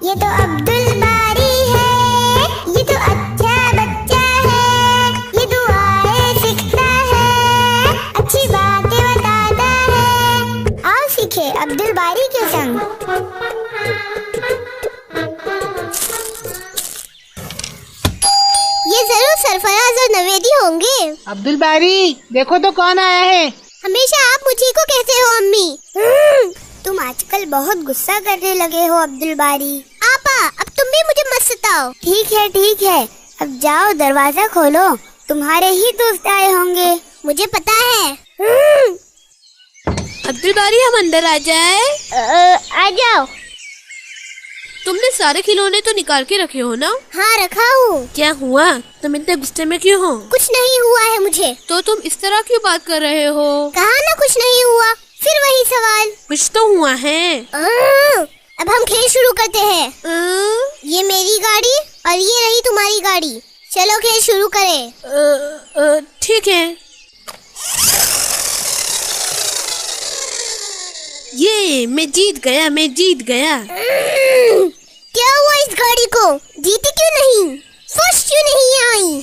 یہ تو عبدل باری ہے، یہ تو اچھا بچہ ہے، یہ دعائیں سیکھتا ہے، اچھی باتیں بتاتا ہے۔ آؤ سیکھے عبدل باری کے سنگ۔ یہ ضرور سرفراز اور نویدی ہوں گے۔ عبدل باری دیکھو تو کون آیا ہے۔ ہمیشہ آپ مجھے کو کہتے ہو امی۔ تم آج کل بہت غصہ کرنے لگے ہو عبدل باری۔ آپا اب تم بھی مجھے مت ستاؤ۔ ٹھیک ہے، اب جاؤ دروازہ کھولو، تمہارے ہی دوست آئے ہوں گے، مجھے پتا ہے۔ عبدل باری ہم اندر آ جائے؟ آ جاؤ۔ تم نے سارے کھلونے تو نکال کے رکھے ہو نا؟ ہاں رکھا ہوں۔ کیا ہوا؟ تم اتنے غصے میں کیوں ہو؟ کچھ نہیں ہوا ہے مجھے۔ تو تم اس طرح کیوں بات کر رہے ہو؟ کہا نا کچھ نہیں ہوا، پھر وہی سوال۔ کچھ تو ہوا ہے۔ اب ہم کھیل شروع کرتے ہیں۔ یہ میری گاڑی اور یہ رہی تمہاری گاڑی، چلو کھیل شروع کریں۔ ٹھیک ہے۔ یہ میں جیت گیا۔ کیا ہوا اس گاڑی کو؟ جیتی کیوں نہیں؟ فرسٹ کیوں نہیں آئی؟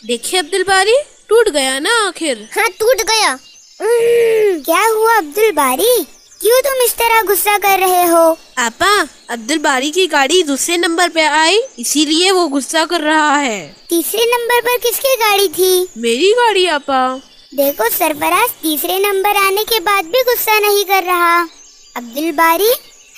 دیکھیے عبدل باری، ٹوٹ گیا نا آخر۔ ہاں ٹوٹ گیا۔ کیا ہوا عبدل باری؟ کیوں تم اس طرح غصہ کر رہے ہو؟ آپا عبدل باری کی گاڑی دوسرے نمبر پہ آئی، اسی لیے وہ غصہ کر رہا ہے۔ تیسرے نمبر پر کس کی گاڑی تھی؟ میری گاڑی آپا۔ دیکھو سرفراز تیسرے نمبر آنے کے بعد بھی غصہ نہیں کر رہا۔ عبدل باری،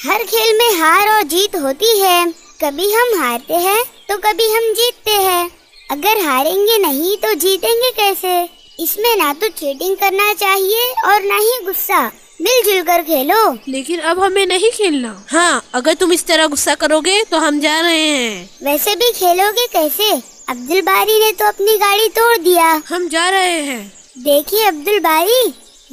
ہر کھیل میں ہار اور جیت ہوتی ہے، کبھی ہم ہارتے ہیں تو کبھی ہم جیتتے ہیں۔ اگر ہاریں گے نہیں تو جیتیں گے کیسے؟ اس میں نہ تو چیٹنگ کرنا چاہیے اور نہ ہی غصہ، مل جل کر کھیلو۔ لیکن اب ہمیں نہیں کھیلنا۔ ہاں اگر تم اس طرح غصہ کرو گے تو ہم جا رہے ہیں۔ ویسے بھی کھیلو گے کیسے؟ عبدل باری نے تو اپنی گاڑی توڑ دیا۔ ہم جا رہے ہیں۔ دیکھیے عبدل باری،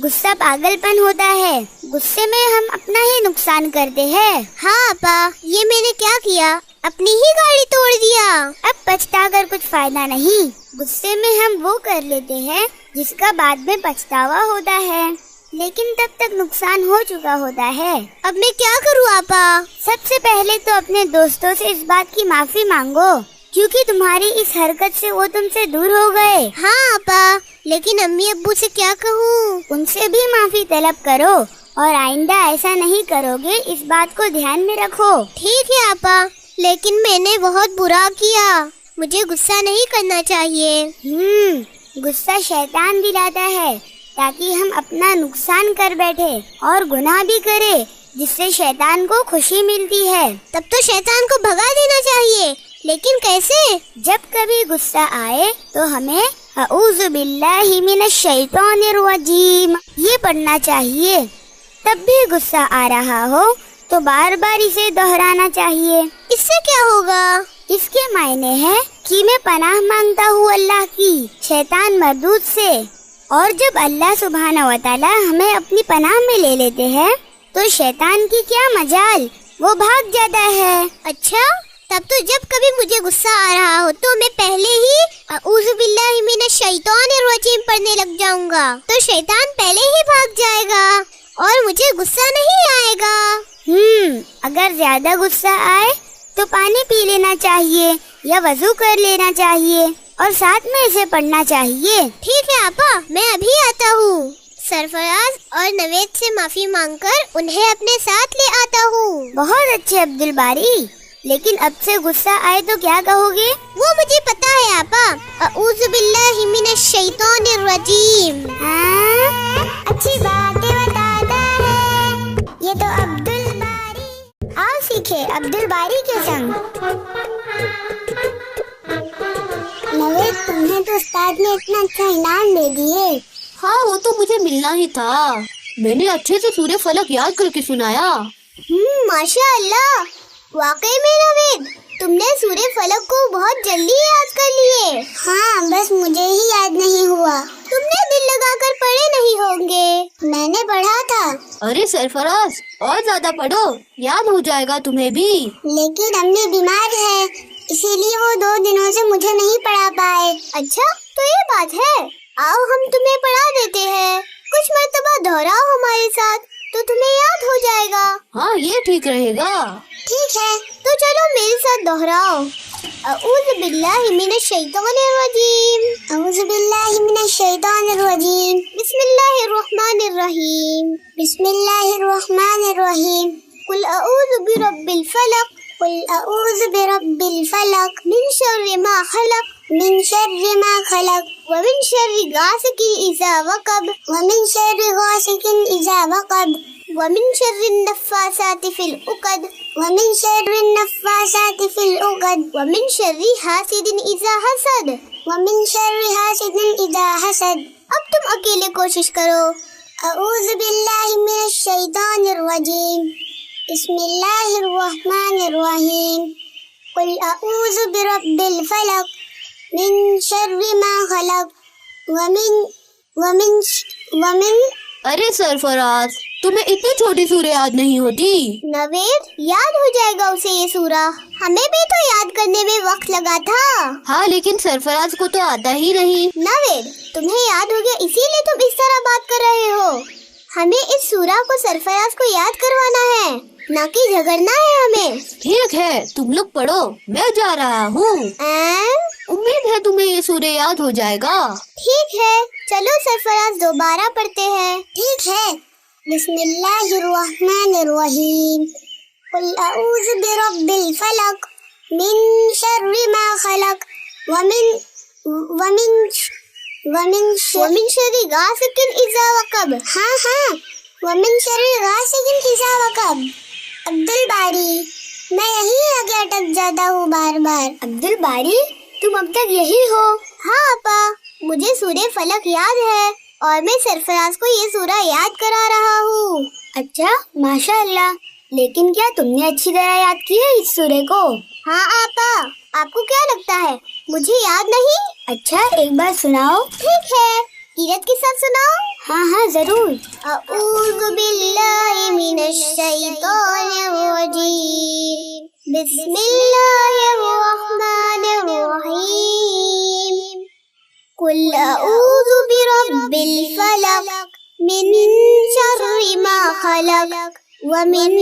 غصہ پاگل پن ہوتا ہے، غصے میں ہم اپنا ہی نقصان کرتے ہیں۔ ہاں آپا، یہ میں نے کیا کیا؟ اپنی ہی گاڑی توڑ دیا۔ اب پچھتا کر کچھ فائدہ نہیں، غصے میں ہم وہ کر لیتے ہیں جس کا بعد میں پچھتاوا ہوتا ہے، لیکن تب تک نقصان ہو چکا ہوتا ہے۔ اب میں کیا کروں آپا؟ سب سے پہلے تو اپنے دوستوں سے اس بات کی معافی مانگو، کیونکہ تمہاری اس حرکت سے وہ تم سے دور ہو گئے۔ ہاں آپا، لیکن امی ابو سے کیا کہوں؟ ان سے بھی معافی طلب کرو اور آئندہ ایسا نہیں کرو گے، اس بات کو دھیان میں رکھو۔ ٹھیک ہے آپا، لیکن میں نے بہت برا کیا، مجھے غصہ نہیں کرنا چاہیے۔ غصہ شیطان دلاتا ہے تاکہ ہم اپنا نقصان کر بیٹھے اور گناہ بھی کرے، جس سے شیطان کو خوشی ملتی ہے۔ تب تو شیطان کو بھگا دینا چاہیے، لیکن کیسے؟ جب کبھی غصہ آئے تو ہمیں اعوذ باللہ من الشیطان الرجیم یہ پڑھنا چاہیے۔ تب بھی غصہ آ رہا ہو تو بار بار اسے دہرانا چاہیے۔ اس سے کیا ہوگا؟ اس کے معنی ہے کہ میں پناہ مانگتا ہوں اللہ کی شیطان مردود سے، اور جب اللہ سبحانہ و تعالی ہمیں اپنی پناہ میں لے لیتے ہیں تو شیطان کی کیا مجال، وہ بھاگ جاتا ہے۔ اچھا، تب تو جب کبھی مجھے غصہ آ رہا ہو تو میں پہلے ہی اعوذ باللہ من الشیطان الرجیم پڑھنے لگ جاؤں گا، تو شیطان پہلے ہی بھاگ جائے گا اور مجھے غصہ نہیں آئے گا۔ اگر زیادہ غصہ آئے تو پانی پی لینا چاہیے یا وضو کر لینا چاہیے اور ساتھ میں اسے پڑھنا چاہیے۔ ٹھیک ہے آپا، میں ابھی آتا ہوں۔ سرفراز اور نوید سے معافی مانگ کر انہیں اپنے ساتھ لے آتا ہوں۔ بہت اچھے عبدل باری، لیکن اب سے غصہ آئے تو کیا کہو گے؟ وہ مجھے پتا ہے آپا، اعوذ باللہ من الشیطان الرجیم۔ اچھی باتیں بتاتا ہے، یہ تو عبدل باری۔ آؤ سیکھے عبدل باری کے سنگ۔ نوید، تمہیں تو استاد نے اتنا اچھا انعام دے دیے۔ ہاں وہ تو مجھے ملنا ہی تھا، میں نے اچھے سے سورہ فلق یاد کر کے سنایا۔ ماشاء اللہ، واقعی میں نوید تم نے سورہ فلق کو بہت جلدی یاد کر لیے۔ ہاں، بس مجھے ہی یاد نہیں ہوا۔ تم نے دل لگا کر پڑھے نہیں ہوں گے، میں نے پڑھا تھا۔ ارے سرفراز، اور زیادہ پڑھو، یاد ہو جائے گا تمہیں بھی۔ لیکن امی بیمار ہے، اسی لیے وہ 2 دنوں سے مجھے نہیں پڑھا پائے۔ اچھا تو یہ بات ہے، آؤ ہم تمہیں پڑھا دیتے ہیں، کچھ مرتبہ دہراؤ ہمارے ساتھ۔ तो तुम्हें याद हो जाएगा। हाँ ये ठीक रहेगा। ठीक है, तो चलो मेरे साथ दोहराओ। अऊज़ु बिल्लाहि मिनश शैतानिर रजीम, अऊज़ु बिल्लाहि मिनश शैतानिर रजीम, बिस्मिल्लाहिर रहमानिर रहीम, बिस्मिल्लाहिर रहमानिर रहीम, कुल अऊज़ु बिरब्बिल फलक, कुल अऊज़ु बिरब्बिल फलक, मिन शर्रि मा खलक, मिन शर्रि मा खलक, व मिन शर्रि गासिकिन इज़ा वक़ब, व मिन शर्रि गासिकिन इज़ा वक़ब, व मिन शर्रि नफ़्फ़ासाति फ़िल उक़द, व मिन शर्रि नफ़्फ़ासाति फ़िल उक़द, व मिन शर्रि हासिदिन इज़ा हसद, व मिन शर्रि हासिदिन इज़ा हसद। अब तुम अकेले कोशिश करो। अऊज़ु बिल्लाहि मिनश शैतानिर रजीम, बिस्मिल्लाहिर रहमानिर रहीम, कुल अऊज़ु बिरब्बिल फलक, मिन शर्रि मा खलक, व मिन अरे सरफराज, तुम्हें इतनी छोटी सूरह याद नहीं होती? नवेद, याद हो जाएगा उसे ये सूरा, हमें भी तो याद करने में वक्त लगा था। हाँ लेकिन सरफराज को तो आता ही नहीं। नवेद, तुम्हें याद हो गया इसीलिए तुम इस तरह बात कर रहे हो। हमें इस सूरा को सरफराज को याद करवाना है, ना कि झगड़ना है हमें। ठीक है, तुम लोग पढ़ो, मैं जा रहा हूँ। उम्मीद है तुम्हें ये सूरह याद हो जाएगा। ठीक है, चलो सरफराज दोबारा पढ़ते हैं। ठीक है, बिस्मिल्लाहिर रहमानिर रहीम, कुल अऊज़ु बिरब्बिल फलक, मिन शर्रि मा खलक, व मिन शर्रि गासिकिन इज़ा वक़ब। हाँ, व मिन शर्रि गासिकिन इज़ा वक़ब। अब्दुल बारी, मैं यहीं आगे अटक जाता हूँ बार बार। अब्दुल बारी, तुम अब तक यही हो? हाँ अपा, मुझे सूरह फलक याद है और मैं सरफराज को ये सूरा याद करा रहा हूँ। अच्छा, माशाअल्लाह। लेकिन क्या तुमने अच्छी तरह याद किया इस सूरे को? हाँ आपा, आपको क्या लगता है मुझे याद नहीं? अच्छा, एक बार सुनाओ। ठीक है, कीरत के साथ सुनाओ। हाँ जरूर। अऊज़ु बिल्लाहि मिनश शैतानिर रजीम, बिस्मिल्लाहिर रहमानिर रहीम, कुल अऊज़ु बिरब्बिल फलक, मिन शर्रि मा खलक, व मिन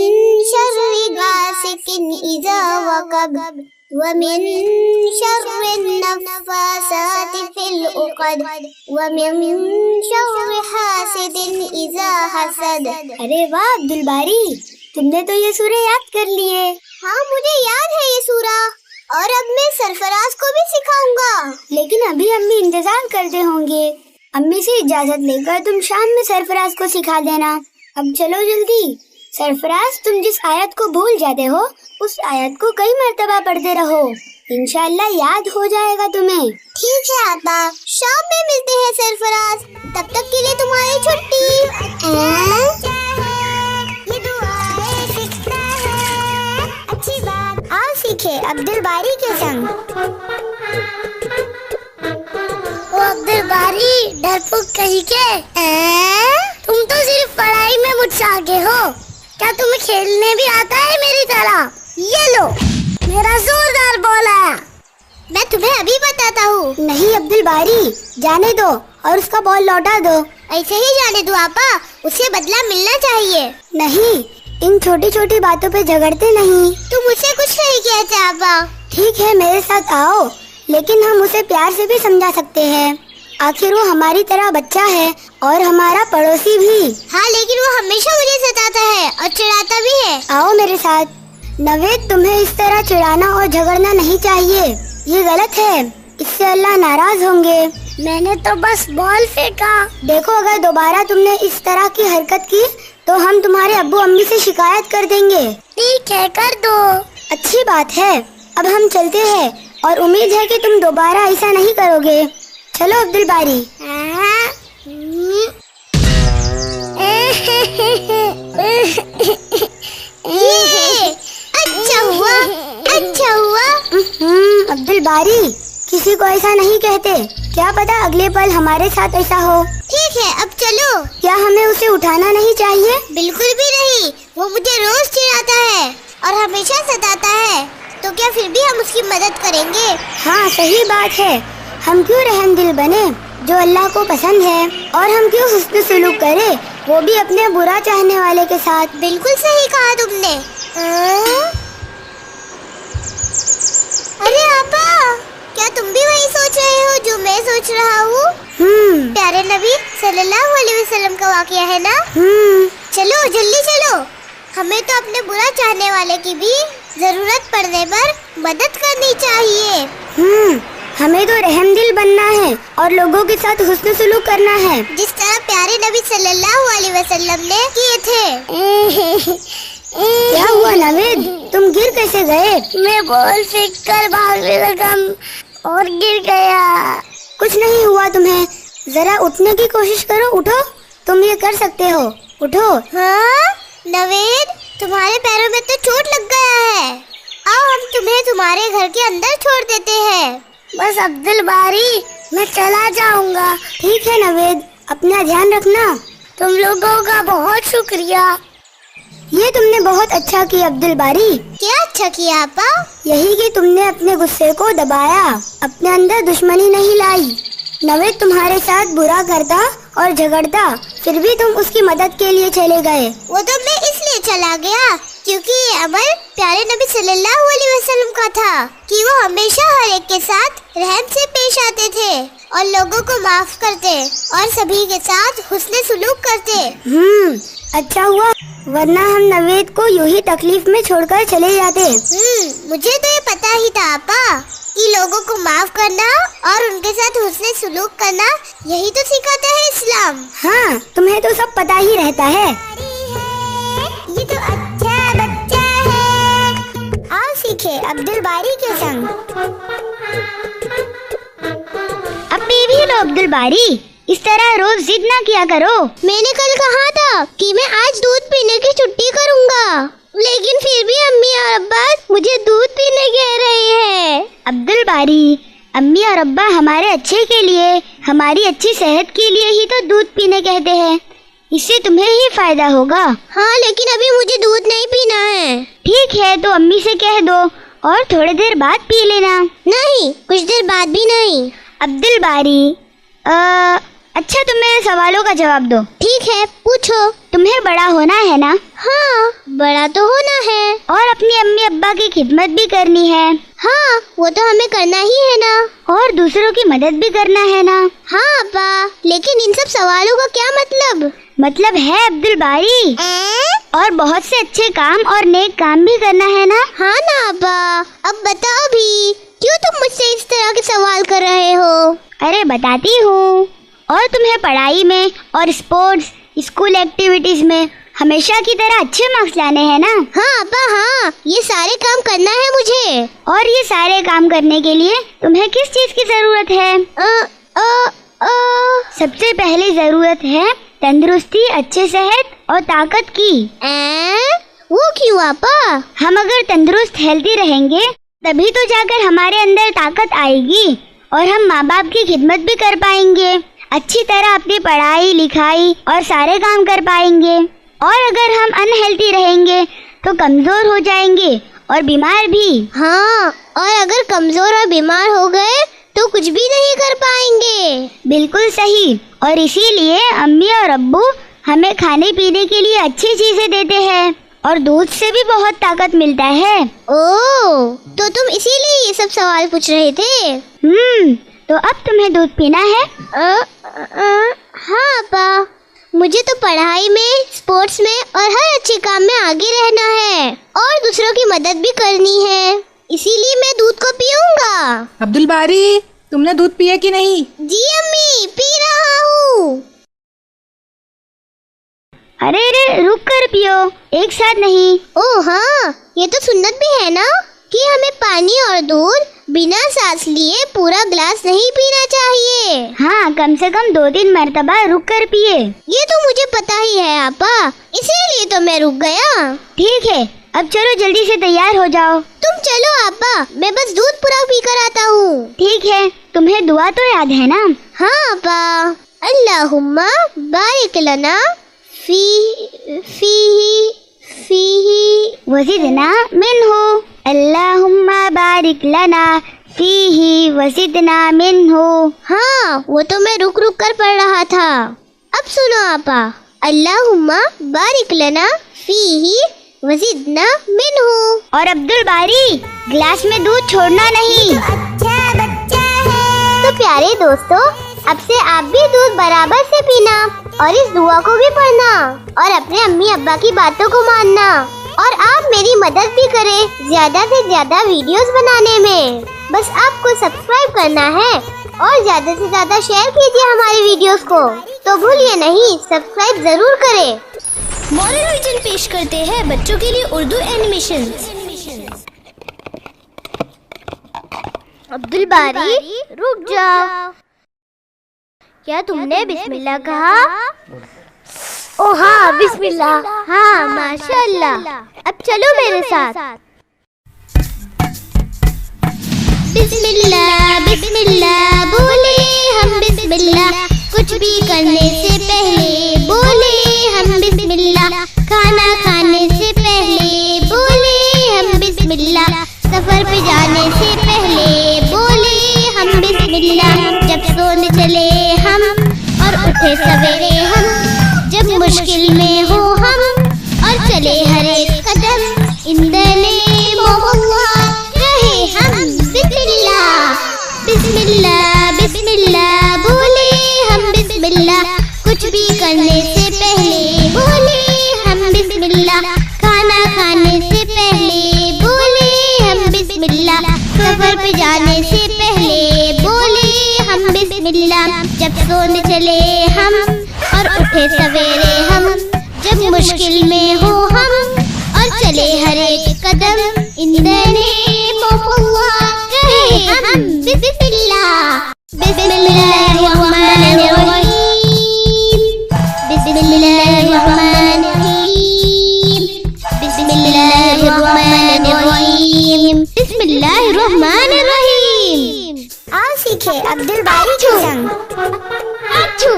शर्रि गासिकिन इज़ा वक़ब, व मिन शर्रि नफ़्फ़ासाति फ़िल उक़द, व मिन शर्रि हासिदिन इज़ा हसद। अरे वाह अब्दुल बारी, तुमने तो ये सूरे याद कर लिए। हाँ, मुझे याद है ये सूरा और अब मैं सरफराज को भी सिखाऊंगा। लेकिन अभी अम्मी इंतजार करते होंगे। अम्मी से इजाजत लेकर तुम शाम में सरफराज को सिखा देना। अब चलो जल्दी। सरफराज, तुम जिस आयत को भूल जाते हो उस आयत को कई मर्तबा पढ़ते रहो, इंशाअल्लाह याद हो जाएगा तुम्हें। ठीक है आपा, शाम में मिलते हैं सरफराज। तब तक के लिए तुम्हारी छुट्टी। अच्छी बात, आओ सीखे अब्दुल बारी के संग। ओ अब्दुल बारी, डरपोक कहीं के। तुम तो सिर्फ पढ़ाई में मुझसे आगे हो, क्या तुम्हें खेलने भी आता है मेरी तरह? ये लो, मेरा जोरदार बॉल आया। मैं तुम्हें अभी बताता हूँ। नहीं अब्दुल बारी, जाने दो और उसका बॉल लौटा दो। ऐसे ही जाने दो आपा, उसे बदला मिलना चाहिए। नहीं, इन छोटी छोटी बातों पे झगड़ते नहीं। तुम मुझसे कुछ नहीं कहते आपा। ठीक है, मेरे साथ आओ, लेकिन हम उसे प्यार से भी समझा सकते हैं। आखिर वो हमारी तरह बच्चा है और हमारा पड़ोसी भी। हाँ, लेकिन वो हमेशा मुझे सताता है और चिढ़ाता भी है। आओ मेरे साथ। नवेद, तुम्हें इस तरह चिढ़ाना और झगड़ना नहीं चाहिए, ये गलत है, इससे अल्लाह नाराज होंगे। मैंने तो बस बॉल फेंका। देखो, अगर दोबारा तुमने इस तरह की हरकत की तो हम तुम्हारे अब्बू अम्मी से शिकायत कर देंगे। ठीक है, कर दो। अच्छी बात है, अब हम चलते हैं और उम्मीद है कि तुम दोबारा ऐसा नहीं करोगे। चलो अब्दुल बारी। अच्छा हुआ, अच्छा हुआ। अब्दुल बारी, किसी को ऐसा नहीं कहते, क्या पता अगले पल हमारे साथ ऐसा हो। ठीक है, अब चलो। क्या हमें उसे उठाना नहीं चाहिए? बिल्कुल भी नहीं, वो मुझे रोज चिढ़ाता है और हमेशा सताता है, तो क्या फिर भी हम उसकी मदद करेंगे? हाँ सही बात है, हम क्यों रहमदिल बने। जो अल्लाह को पसंद है, और हम क्यों हुस्न सुलूक करें, वो भी अपने बुरा चाहने वाले के साथ। बिल्कुल सही कहा तुमने। अरे आपा, क्या तुम भी वही सोच रहे हो जो मैं सोच रहा हूँ? प्यारे नबी सल्लल्लाहु अलैहि वसल्लम का वाकया है ना? चलो जल्दी चलो, हमें तो अपने बुरा चाहने वाले की भी जरूरत पड़ने पर मदद करनी चाहिए। हमें तो रहमदिल बनना है और लोगों के साथ हुस्न सुलूक करना है, जिस तरह प्यारे नबी सल्लल्लाहु अलैहि वसल्लम ने किए थे। क्या हुआ नवीद, तुम गिर कैसे गए? मैं बॉल फेंक कर भागने लगा और गिर गया। कुछ नहीं हुआ तुम्हें, जरा उठने की कोशिश करो। उठो, तुम ये कर सकते हो, उठो। हाँ नवीद, तुम्हारे पैरों में तो चोट लग गया है। आओ हम तुम्हें तुम्हारे घर के अंदर छोड़ देते हैं। बस अब्दुल बारी, मैं चला जाऊंगा। ठीक है नवीद, अपना ध्यान रखना। तुम लोगों का बहुत शुक्रिया। ये तुमने बहुत अच्छा किया अब्दुल बारी। क्या अच्छा किया आपा? यही कि तुमने अपने गुस्से को दबाया, अपने अंदर दुश्मनी नहीं लाई। नवीद तुम्हारे साथ बुरा करता और झगड़ता, फिर भी तुम उसकी मदद के लिए चले गए। वो तो मैं इसलिए चला गया क्योंकि ये अमल प्यारे नबी सल्लल्लाहु अलैहि वसल्लम का था कि वो हमेशा हर एक के साथ रहम से पेश आते थे और लोगों को माफ करते और सभी के साथ हुस्न सुलूक करते। अच्छा हुआ, वरना हम नवेद को यूं ही तकलीफ में छोड़कर चले जाते। मुझे तो ये पता ही था आपा कि लोगों को माफ करना और उनके साथ हुस्न सुलूक करना यही तो सिखाता है इस्लाम। हाँ, तुम्हें तो सब पता ही रहता है। ये तो अच्छा बच्चा है। आओ सीखे अब्दुल बारी के संग। अब भी लो अब्दुल बारी, इस तरह रोज जिद ना किया करो। मैंने कल कहा था कि मैं आज दूध पीने की छुट्टी करूँगा, लेकिन फिर भी अम्मी और अब्बा मुझे दूध पीने कह रहे हैं। अब्दुल बारी, अम्मी और अब्बा हमारे अच्छे के लिए, हमारी अच्छी सेहत के लिए ही तो दूध पीने कहते हैं। इससे तुम्हें ही फायदा होगा। हाँ, लेकिन अभी मुझे दूध नहीं पीना है। ठीक है, तो अम्मी से कह दो और थोड़ी देर बाद पी लेना। नहीं, कुछ देर बाद भी नहीं। अब्दुल बारी, अच्छा तुम मेरे सवालों का जवाब दो। ठीक है, पूछो। तुम्हें बड़ा होना है ना? हाँ, बड़ा तो होना है। और अपनी अम्मी अब्बा की खिदमत भी करनी है। हाँ, वो तो हमें करना ही है ना। और दूसरों की मदद भी करना है ना? हाँ अब्बा, लेकिन इन सब सवालों का क्या मतलब? मतलब है अब्दुल बारी, और बहुत से अच्छे काम और नेक काम भी करना है ना? हाँ ना अब्बा। अब बताओ भी, क्यों तुम मुझसे इस तरह के सवाल कर रहे हो? अरे बताती हूँ। और तुम्हें पढ़ाई में और स्पोर्ट्स, स्कूल एक्टिविटीज में हमेशा की तरह अच्छे मार्क्स लाने हैं ना? हाँ अब्बा, हाँ, ये सारे काम करना है मुझे। और ये सारे काम करने के लिए तुम्हें किस चीज की जरूरत है? सबसे पहली जरूरत है तंदुरुस्ती, अच्छे सेहत और ताकत की। वो क्यों अब्बा? हम अगर तंदुरुस्त हेल्दी रहेंगे तभी तो जाकर हमारे अंदर ताकत आएगी और हम माँ बाप की खिदमत भी कर पाएंगे, अच्छी तरह अपनी पढ़ाई लिखाई और सारे काम कर पाएंगे। और अगर हम अनहेल्दी रहेंगे तो कमजोर हो जाएंगे और बीमार भी। हाँ, और अगर कमजोर और बीमार हो गए तो कुछ भी नहीं कर पाएंगे। बिल्कुल सही। और इसीलिए अम्मी और अब्बू हमें खाने पीने के लिए अच्छी चीजें देते हैं और दूध से भी बहुत ताकत मिलता है। ओह, तो तुम इसीलिए ये सब सवाल पूछ रहे थे? तो अब तुम्हें दूध पीना है? हाँ अब्बा, मुझे तो पढ़ाई में, स्पोर्ट्स में और हर अच्छे काम में आगे रहना है और दूसरों की मदद भी करनी है, इसीलिए मैं दूध को पीऊंगा। अब्दुल बारी, तुमने दूध पिया कि नहीं? जी अम्मी, पी रहा हूँ। अरे रे, रुक कर पियो, एक साथ नहीं। ओह हाँ, ये तो सुन्नत भी है ना कि हमें पानी और दूध बिना सांस लिए पूरा ग्लास नहीं पीना चाहिए। हाँ, कम से कम 2-3 मर्तबा रुक कर पिए। ये तो मुझे पता ही है आपा, इसीलिए तो मैं रुक गया। ठीक है, अब चलो जल्दी से तैयार हो जाओ। तुम चलो आपा, मैं बस दूध पूरा पी कर आता हूँ। ठीक है, तुम्हें दुआ तो याद है ना? हाँ आपा, अल्लाहुम्मा बारिक लना फीही वज़िदना मिन्हु। अल्लाहुम्मा बारिक लना फीही वज़िदना मिन्हु। हाँ, वो तो मैं रुक रुक कर पढ़ रहा था। अब सुनो आपा, अल्लाहुम्मा बारिक लना फीही वज़िदना मिन्हु। और अब्दुल बारी, ग्लास में दूध छोड़ना नहीं। अच्छा बच्चा है। तो प्यारे दोस्तों, अब से आप भी दूध बराबर से पीना और इस दुआ को भी पढ़ना और अपने अम्मी अब्बा की बातों को मानना। और आप मेरी मदद भी करें ज्यादा से ज्यादा वीडियोस बनाने में। बस आपको सब्सक्राइब करना है और ज्यादा से ज्यादा शेयर कीजिए हमारे वीडियोस को। तो भूलिए नहीं, सब्सक्राइब जरूर करें। मॉरल विजन पेश करते हैं बच्चों के लिए उर्दू एनिमेशन। अब्दुल बारी, रुक जाओ। क्या तुमने बिस्मिल्लाह कहा? ओ हाँ, बिस्मिल्लाह। हाँ, माशाअल्लाह। अब चलो मेरे साथ। बिस्मिल्लाह बिस्मिल्लाह बोले हम बिस्मिल्लाह, कुछ भी करने से पहले बोले हम बिस्मिल्लाह, खाना खाने से पहले बोले हम बिस्मिल्लाह, सफर पे जाने से पहले बोले हम बिस्मिल्लाह, जब सोने चले हम और उठे सवेरे हम, जब मुश्किल में हो हम और चले हर एक कदम इन द नेम ऑफ अल्लाह, रहे हम बिस्मिल्लाह बिस्मिल्लाह बिस्मिल्लाह बोले हम बिस्मिल्लाह, कुछ भी करने से पहले बोले हम बिस्मिल्लाह, खाना खाने से पहले बोले हम बिस्मिल्लाह, सफर पे जाने से पहले बोले हम बिस्मिल्लाह, जब सोने चले हम और उठे सवेरे हम, जब मुश्किल में हो हम और चले हर एक कदम इन द नेम ऑफ अल्लाह, रहे हम बिस्मिल्लाह बिस्मिल्लाहिर्रहमानिर्रहीम बिस्मिल्लाहिर्रहमानिर्रहीम बिस्मिल्लाहिर्रहमानिर्रहीम। आओ सीखे अब्दुल बारी के संग। आच्छू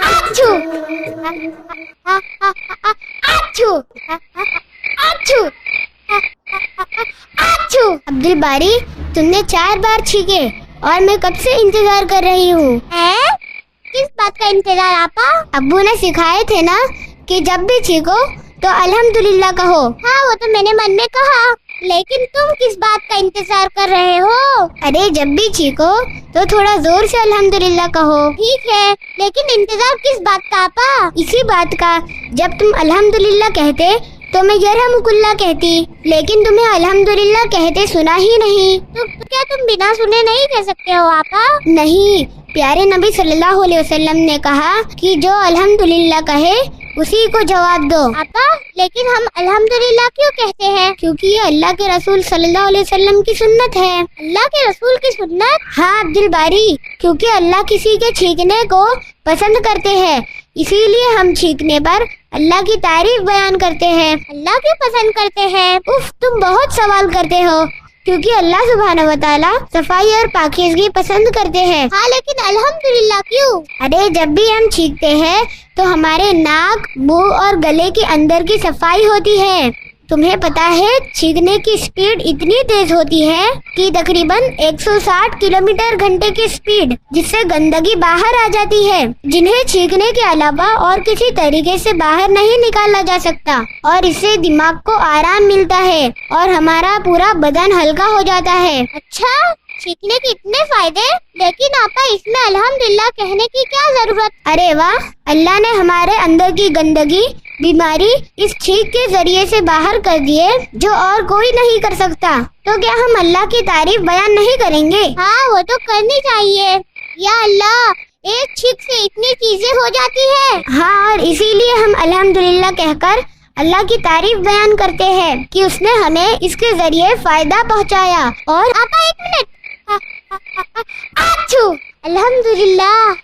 आच्छू आच्छू आच्छू आच्छू। अब्दुल बारी, तुमने 4 बार छींके और मैं कब से इंतजार कर रही हूँ। किस बात का इंतजार आपा? अब्बू ने सिखाए थे ना कि जब भी छींको तो अल्हम्दुलिल्लाह कहो। हाँ, वो तो मैंने मन में कहा, लेकिन तुम किस बात का इंतजार कर रहे हो? अरे जब भी छींको तो थोड़ा जोर से अल्हम्दुलिल्लाह कहो। ठीक है, लेकिन इंतजार किस बात का आपा? इसी बात का। जब तुम अल्हम्दुलिल्लाह कहते तो मैं यरहमुकुल्लाह कहती, लेकिन तुम्हें अल्हम्दुलिल्लाह कहते सुना ही नहीं। तो क्या तुम बिना सुने नहीं कह सकते हो आपा? नहीं, प्यारे नबी सल्लल्लाहु अलैहि वसल्लम ने कहा कि जो अल्हम्दुलिल्लाह कहे उसी को जवाब दो। आपा, लेकिन हम अल्हम्दुलिल्लाह क्यों कहते हैं? क्योंकि ये अल्लाह के रसूल सल्लल्लाहु अलैहि वसल्लम की सुन्नत है। अल्लाह के रसूल की सुन्नत? हाँ अब्दुल बारी, क्योंकि अल्लाह किसी के छींकने को पसंद करते हैं, इसीलिए हम छींकने पर अल्लाह की तारीफ बयान करते हैं। अल्लाह क्यों पसंद करते हैं? उफ, तुम बहुत सवाल करते हो। क्योंकि अल्लाह सुब्हानहू व तआला सफाई और पाकीज़गी पसंद करते हैं। हाँ, लेकिन अल्हम्दुलिल्लाह क्यों? अरे जब भी हम छींकते हैं तो हमारे नाक, मुंह और गले के अंदर की सफाई होती है। तुम्हें पता है छींकने की स्पीड इतनी तेज होती है कि तकरीबन 160 किलोमीटर घंटे की स्पीड, जिससे गंदगी बाहर आ जाती है, जिन्हें छींकने के अलावा और किसी तरीके से बाहर नहीं निकाला जा सकता। और इससे दिमाग को आराम मिलता है और हमारा पूरा बदन हल्का हो जाता है। अच्छा, छींकने के इतने फायदे, लेकिन आपा इसमें अल्हम्दुलिल्लाह कहने की क्या जरूरत? अरे वाह, अल्लाह ने हमारे अंदर की गंदगी, बीमारी इस छींक के जरिए से बाहर कर दिए, जो और कोई नहीं कर सकता। तो क्या हम अल्लाह की तारीफ बयान नहीं करेंगे? हाँ, वो तो करनी चाहिए। या अल्लाह, एक छींक से इतनी चीजें हो जाती है। हाँ, और इसीलिए हम अल्हम्दुलिल्लाह कहकर अल्लाह की तारीफ बयान करते हैं कि उसने हमें इसके जरिए फायदा पहुँचाया। और आपा एक मिनट, आच्छू, अल्हम्दुलिल्लाह।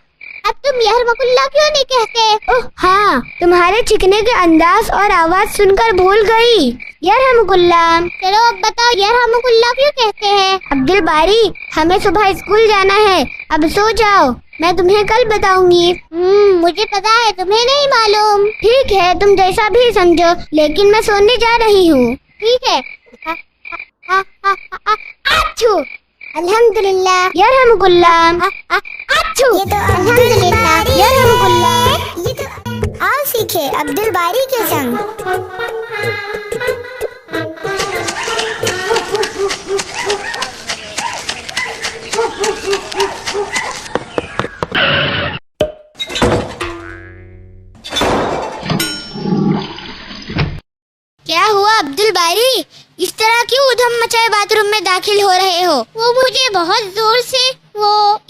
अब तुम यरहमुकुल्लाह क्यों नहीं कहते? ओह हाँ, तुम्हारे छींकने के अंदाज और आवाज सुनकर भूल गई। यरहमुकुल्लाह। चलो अब बताओ, यरहमुकुल्लाह क्यों कहते हैं? अब्दुल बारी, हमें सुबह स्कूल जाना है, अब सो जाओ, मैं तुम्हें कल बताऊंगी। मुझे पता है, तुम्हें नहीं मालूम। ठीक है, तुम जैसा भी समझो, लेकिन मैं सोने जा रही हूँ। ठीक है। अच्छू अल्हम्दुलिल्लाह यरहमुकुल्लाह। अच्छू ये तो अल्हम्दुलिल्लाह यरहमुकुल्लाह। ये तो आओ सीखे अब्दुल बारी के संग। क्या हुआ अब्दुल बारी, इस तरह क्यों उधम मचाए बाथरूम में दाखिल हो रहे हो? वो मुझे बहुत जोर से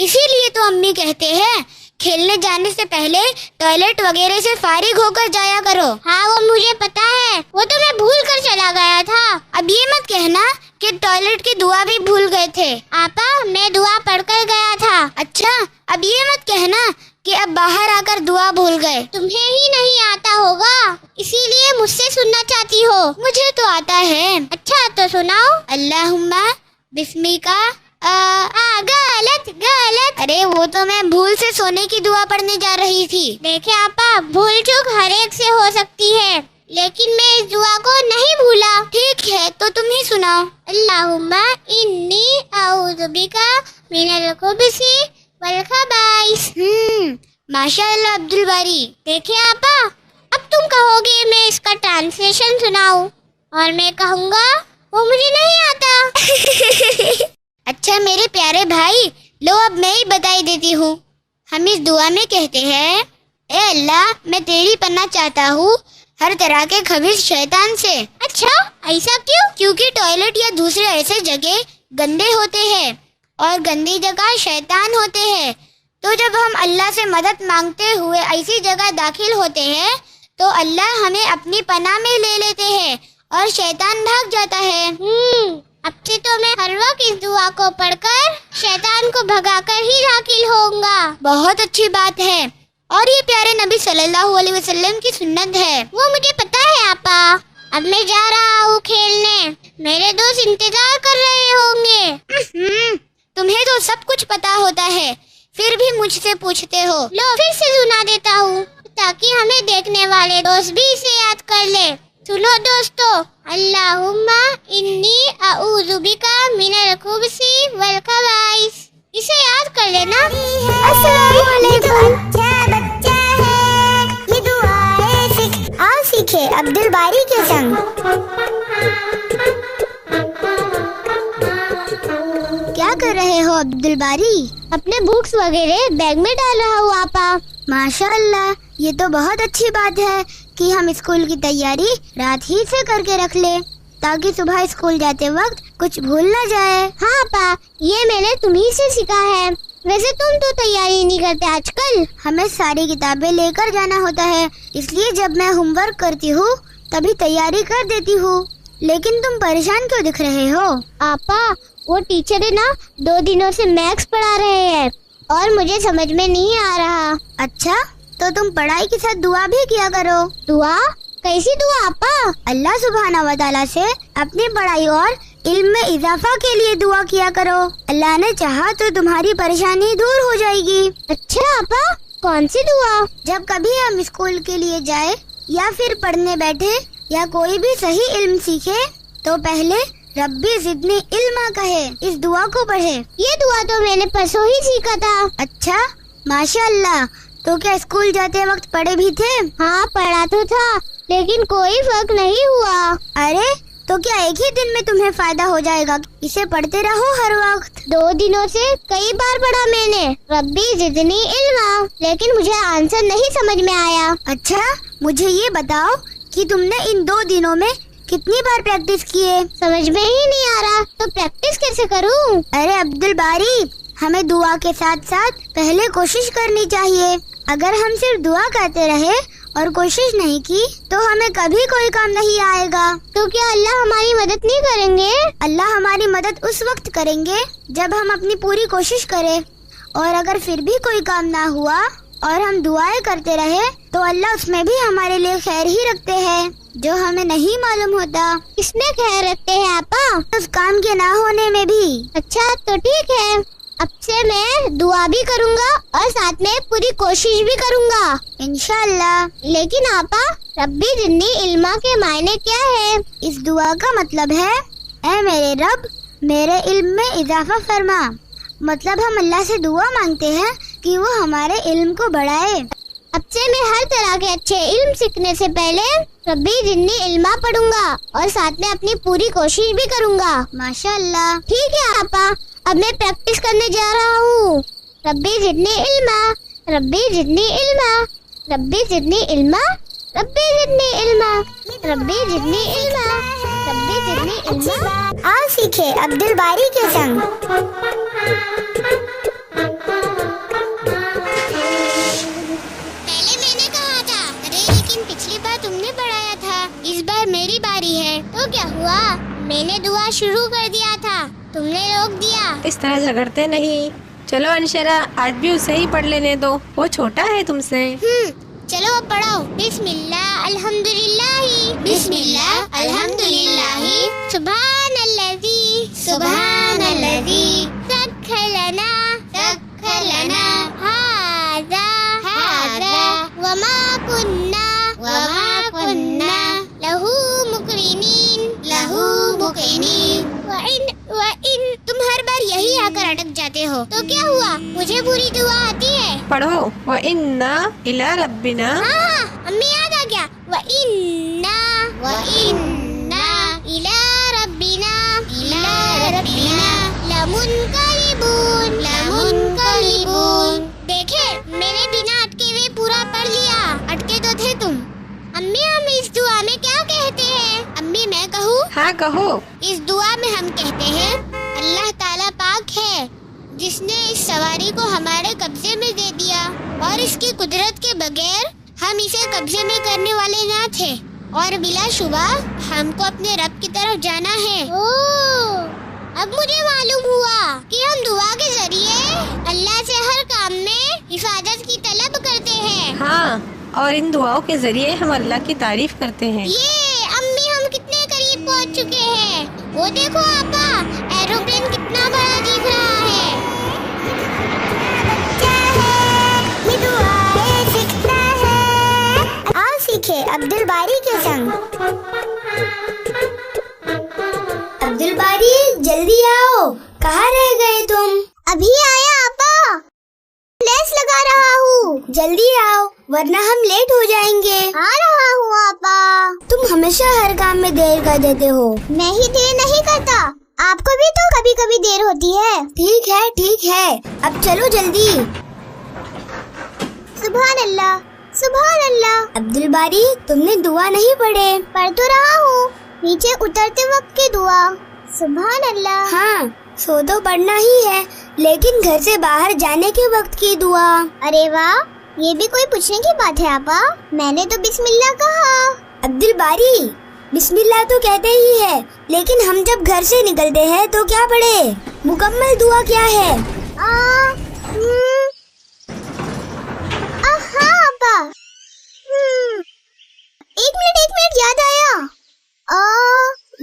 इसीलिए तो अम्मी कहते हैं खेलने जाने से पहले टॉयलेट वगैरह से फारिग होकर जाया करो। हाँ वो मुझे पता है, वो तो मैं भूल कर चला गया था। अब ये मत कहना कि टॉयलेट की दुआ भी भूल गए थे। आपा मैं दुआ पढ़कर गया था। अच्छा, अब ये मत कहना कि अब बाहर आकर दुआ भूल गए। तुम्हें ही नहीं आता होगा इसीलिए मुझसे सुनना चाहती हो। मुझे तो आता है। अच्छा तो सुनाओ। अल्लाहुम्मा बिस्मिका। गलत गलत। अरे वो तो मैं भूल से सोने की दुआ पढ़ने जा रही थी। देखे आपा, भूल चूक हर एक से हो सकती है, लेकिन मैं इस दुआ को नहीं भूला। ठीक है तो तुम ही सुनाओ। अल्लाहुम्मा इन्नी अऊज़ु बिका मिनल खुबसी वल खबाइस। माशाअल्लाह अब्दुल बारी। देखे आपा, अब तुम कहोगे मैं इसका ट्रांसलेशन सुनाऊं और मैं कहूँगा वो मुझे नहीं आता। अच्छा मेरे प्यारे भाई, लो अब मैं ही बताई देती हूँ। हम इस दुआ में कहते हैं, ए अल्लाह मैं तेरी पनाह चाहता हूँ हर तरह के खबीस शैतान से। अच्छा ऐसा क्यों? क्योंकि टॉयलेट या दूसरे ऐसे जगह गंदे होते हैं और गंदी जगह शैतान होते हैं। तो जब हम अल्लाह से मदद मांगते हुए ऐसी जगह दाखिल होते हैं तो अल्लाह हमें अपनी पनाह में ले लेते हैं और शैतान भाग जाता है। अब से तो मैं हर वक्त इस दुआ को पढ़कर शैतान को भगाकर ही दाखिल होऊंगा। बहुत अच्छी बात है और ये प्यारे नबी सल्लल्लाहु अलैहि वसल्लम की सुन्नत है। वो मुझे पता है आपा। अब मैं जा रहा हूँ खेलने, मेरे दोस्त इंतजार कर रहे होंगे। तुम्हें तो सब कुछ पता होता है, फिर भी मुझसे पूछते हो। लो फिर से सुना देता हूँ ताकि हमें देखने वाले दोस्त भी इसे याद कर ले। सुनो दोस्तों, अल्लाहुम्मा इन्नी अऊज़ु बिका मिनल खुबसी वल खबाइस। इसे याद कर लेना। अस्सलाम वालेकुम। अच्छा बच्चा है, ये दुआएं सीख। आओ सीखे अब्दुल बारी के संग। क्या कर रहे हो अब्दुल बारी? अपने बुक्स वगैरह बैग में डाल रहा हूँ आपा। माशाअल्लाह, ये तो बहुत अच्छी बात है कि हम स्कूल की तैयारी रात ही से करके रख ले ताकि सुबह स्कूल जाते वक्त कुछ भूल न जाए। हाँ पा, ये मैंने तुम्ही से सीखा है। वैसे तुम तो तैयारी नहीं करते आजकल। हमें सारी किताबें लेकर जाना होता है, इसलिए जब मैं होमवर्क करती हूँ तभी तैयारी कर देती हूँ। लेकिन तुम परेशान क्यों दिख रहे हो? आपा वो टीचर है ना, 2 दिनों से मैथ्स पढ़ा रहे हैं और मुझे समझ में नहीं आ रहा। अच्छा तो तुम पढ़ाई के साथ दुआ भी किया करो। दुआ? कैसी दुआ आपा? अल्लाह सुब्हाना व तआला से अपनी पढ़ाई और इल्म में इजाफा के लिए दुआ किया करो। अल्लाह ने चाहा तो तुम्हारी परेशानी दूर हो जाएगी। अच्छा आपा, कौन सी दुआ? जब कभी हम स्कूल के लिए जाए या फिर पढ़ने बैठे या कोई भी सही इल्म सीखे तो पहले रब्बी ज़िदनी इल्मा कहे, इस दुआ को पढ़े। ये दुआ तो मैंने परसों ही सीखा था। अच्छा माशाअल्लाह, तो क्या स्कूल जाते वक्त पढ़े भी थे? हाँ पढ़ा तो था, लेकिन कोई फर्क नहीं हुआ। अरे तो क्या एक ही दिन में तुम्हें फायदा हो जाएगा? इसे पढ़ते रहो हर वक्त। 2 दिनों से कई बार पढ़ा मैंने रब्बी ज़िदनी इल्मा, लेकिन मुझे आंसर नहीं समझ में आया। अच्छा मुझे ये बताओ कि तुमने इन 2 दिनों में कितनी बार प्रैक्टिस की है? समझ में ही नहीं आ रहा, तो प्रैक्टिस कैसे करूं? अरे अब्दुल बारी, हमें दुआ के साथ साथ पहले कोशिश करनी चाहिए। अगर हम सिर्फ दुआ करते रहे और कोशिश नहीं की तो हमें कभी कोई काम नहीं आएगा। तो क्या अल्लाह हमारी मदद नहीं करेंगे? अल्लाह हमारी मदद उस वक्त करेंगे जब हम अपनी पूरी कोशिश करें, और अगर फिर भी कोई काम ना हुआ और हम दुआएं करते रहे तो अल्लाह उसमें भी हमारे लिए खैर ही रखते हैं जो हमें नहीं मालूम होता। इसमें खैर रखते हैं आपा? उस काम के ना होने में भी। अच्छा तो ठीक है, अब से मैं दुआ भी करूँगा और साथ में पूरी कोशिश भी करूँगा इंशाअल्लाह। लेकिन आपा रब्बी ज़िदनी इल्मा के मायने क्या है? इस दुआ का मतलब है اے میرے رب میرے علم میں اضافہ فرما، مطلب ہم اللہ سے دعا مانگتے ہیں کہ وہ ہمارے علم کو بڑھائے۔ اب سے میں ہر طرح کے اچھے علم سیکھنے سے پہلے ربی زدنی علما پڑھوں گا اور ساتھ میں اپنی پوری کوشش بھی کروں گا۔ ماشاء اللہ۔ ٹھیک ہے آپا، اب میں پریکٹس کرنے جا رہا ہوں۔ ربی زدنی علما، ربی زدنی علما، ربی زدنی علما، ربی زدنی علما، ربی زدنی علما، ربی زدنی علما۔ آؤ سیکھے عبد الباری کے سنگ۔ پہلے میں نے کہا تھا، لیکن پچھلی بار تم نے پڑھایا تھا، اس بار میری باری ہے، تو کیا ہوا؟ میں نے دعا شروع کر دیا تھا، تم نے روک دیا۔ اس طرح جھگڑتے نہیں، چلو انشرا آج بھی اسے ہی پڑھ لینے دو، وہ چھوٹا ہے تم سے۔ چلو اب پڑھو۔ بسم اللہ الحمدللہ، بسم اللہ الحمدللہ، سبحان الذی، سبحان الذی، سخر لنا ھذا وما كنا لہ مقرنین۔ وَإِن تم ہر بار یہی آ کر اٹک جاتے ہو تو کیا ہوا؟ مجھے پوری دعا آتی ہے۔ پڑھو وَإِنَّا إِلَىٰ رَبِّنَا۔ ہاں امی یاد آ گیا۔ وَإِنَّا إِلَىٰ رَبِّنَا لَمُنْقَلِبُونَ۔ دیکھے میں نے بنا اٹکے ہوئے پورا پڑھ لیا، اٹکے تو تھے تم۔ امی ہم اس دعا میں کیا کہتے ہیں؟ امی میں کہوں؟ ہاں کہو۔ اس دعا میں ہم کہتے ہیں اللہ تعالیٰ پاک ہے جس نے اس سواری کو ہمارے قبضے میں دے دیا، اور اس کی قدرت کے بغیر ہم اسے قبضے میں کرنے والے نہ تھے، اور بلا شبہ ہم کو اپنے رب کی طرف جانا ہے۔ اب مجھے معلوم ہوا کہ ہم دعا کے ذریعے اللہ سے ہر کام میں حفاظت کی طلب کرتے ہیں۔ ہاں، اور ان دعاؤں کے ذریعے ہم اللہ کی تعریف کرتے ہیں۔ یہ امی ہم کتنے قریب پہنچ چکے ہیں، وہ دیکھو آپا ایروپلین کتنا بڑا دکھ رہا ہے۔ آؤ سیکھے عبد الباری کے سنگ۔ عبد الباری جلدی آؤ، کہاں رہ گئے تم؟ ابھی آیا آپا، لیس لگا رہا ہوں، جلدی آؤ ورنہ ہم لیٹ ہو جائیں گے۔ آ رہا ہوں آپا۔ تم ہمیشہ ہر کام میں دیر کر دیتے ہو۔ میں ہی دیر نہیں کرتا، آپ کو بھی تو کبھی کبھی دیر ہوتی ہے۔ ٹھیک ہے، اب چلو جلدی۔ سبحان اللہ، سبحان اللہ۔ عبد الباری تم نے دعا نہیں پڑھے؟ پڑھ تو رہا ہوں، نیچے اترتے وقت کی دعا۔ سبحان اللہ۔ ہاں سو تو پڑھنا ہی ہے، لیکن گھر سے باہر جانے کے وقت کی دعا۔ ارے واہ، یہ بھی کوئی پوچھنے کی بات ہے آپا، میں نے تو بسم اللہ کہا۔ عبد الباری بسم اللہ تو کہتے ہی ہے، لیکن ہم جب گھر سے نکلتے ہیں تو کیا پڑھے؟ مکمل دعا کیا ہے؟ ہاں آپا، ایک منٹ یاد آیا،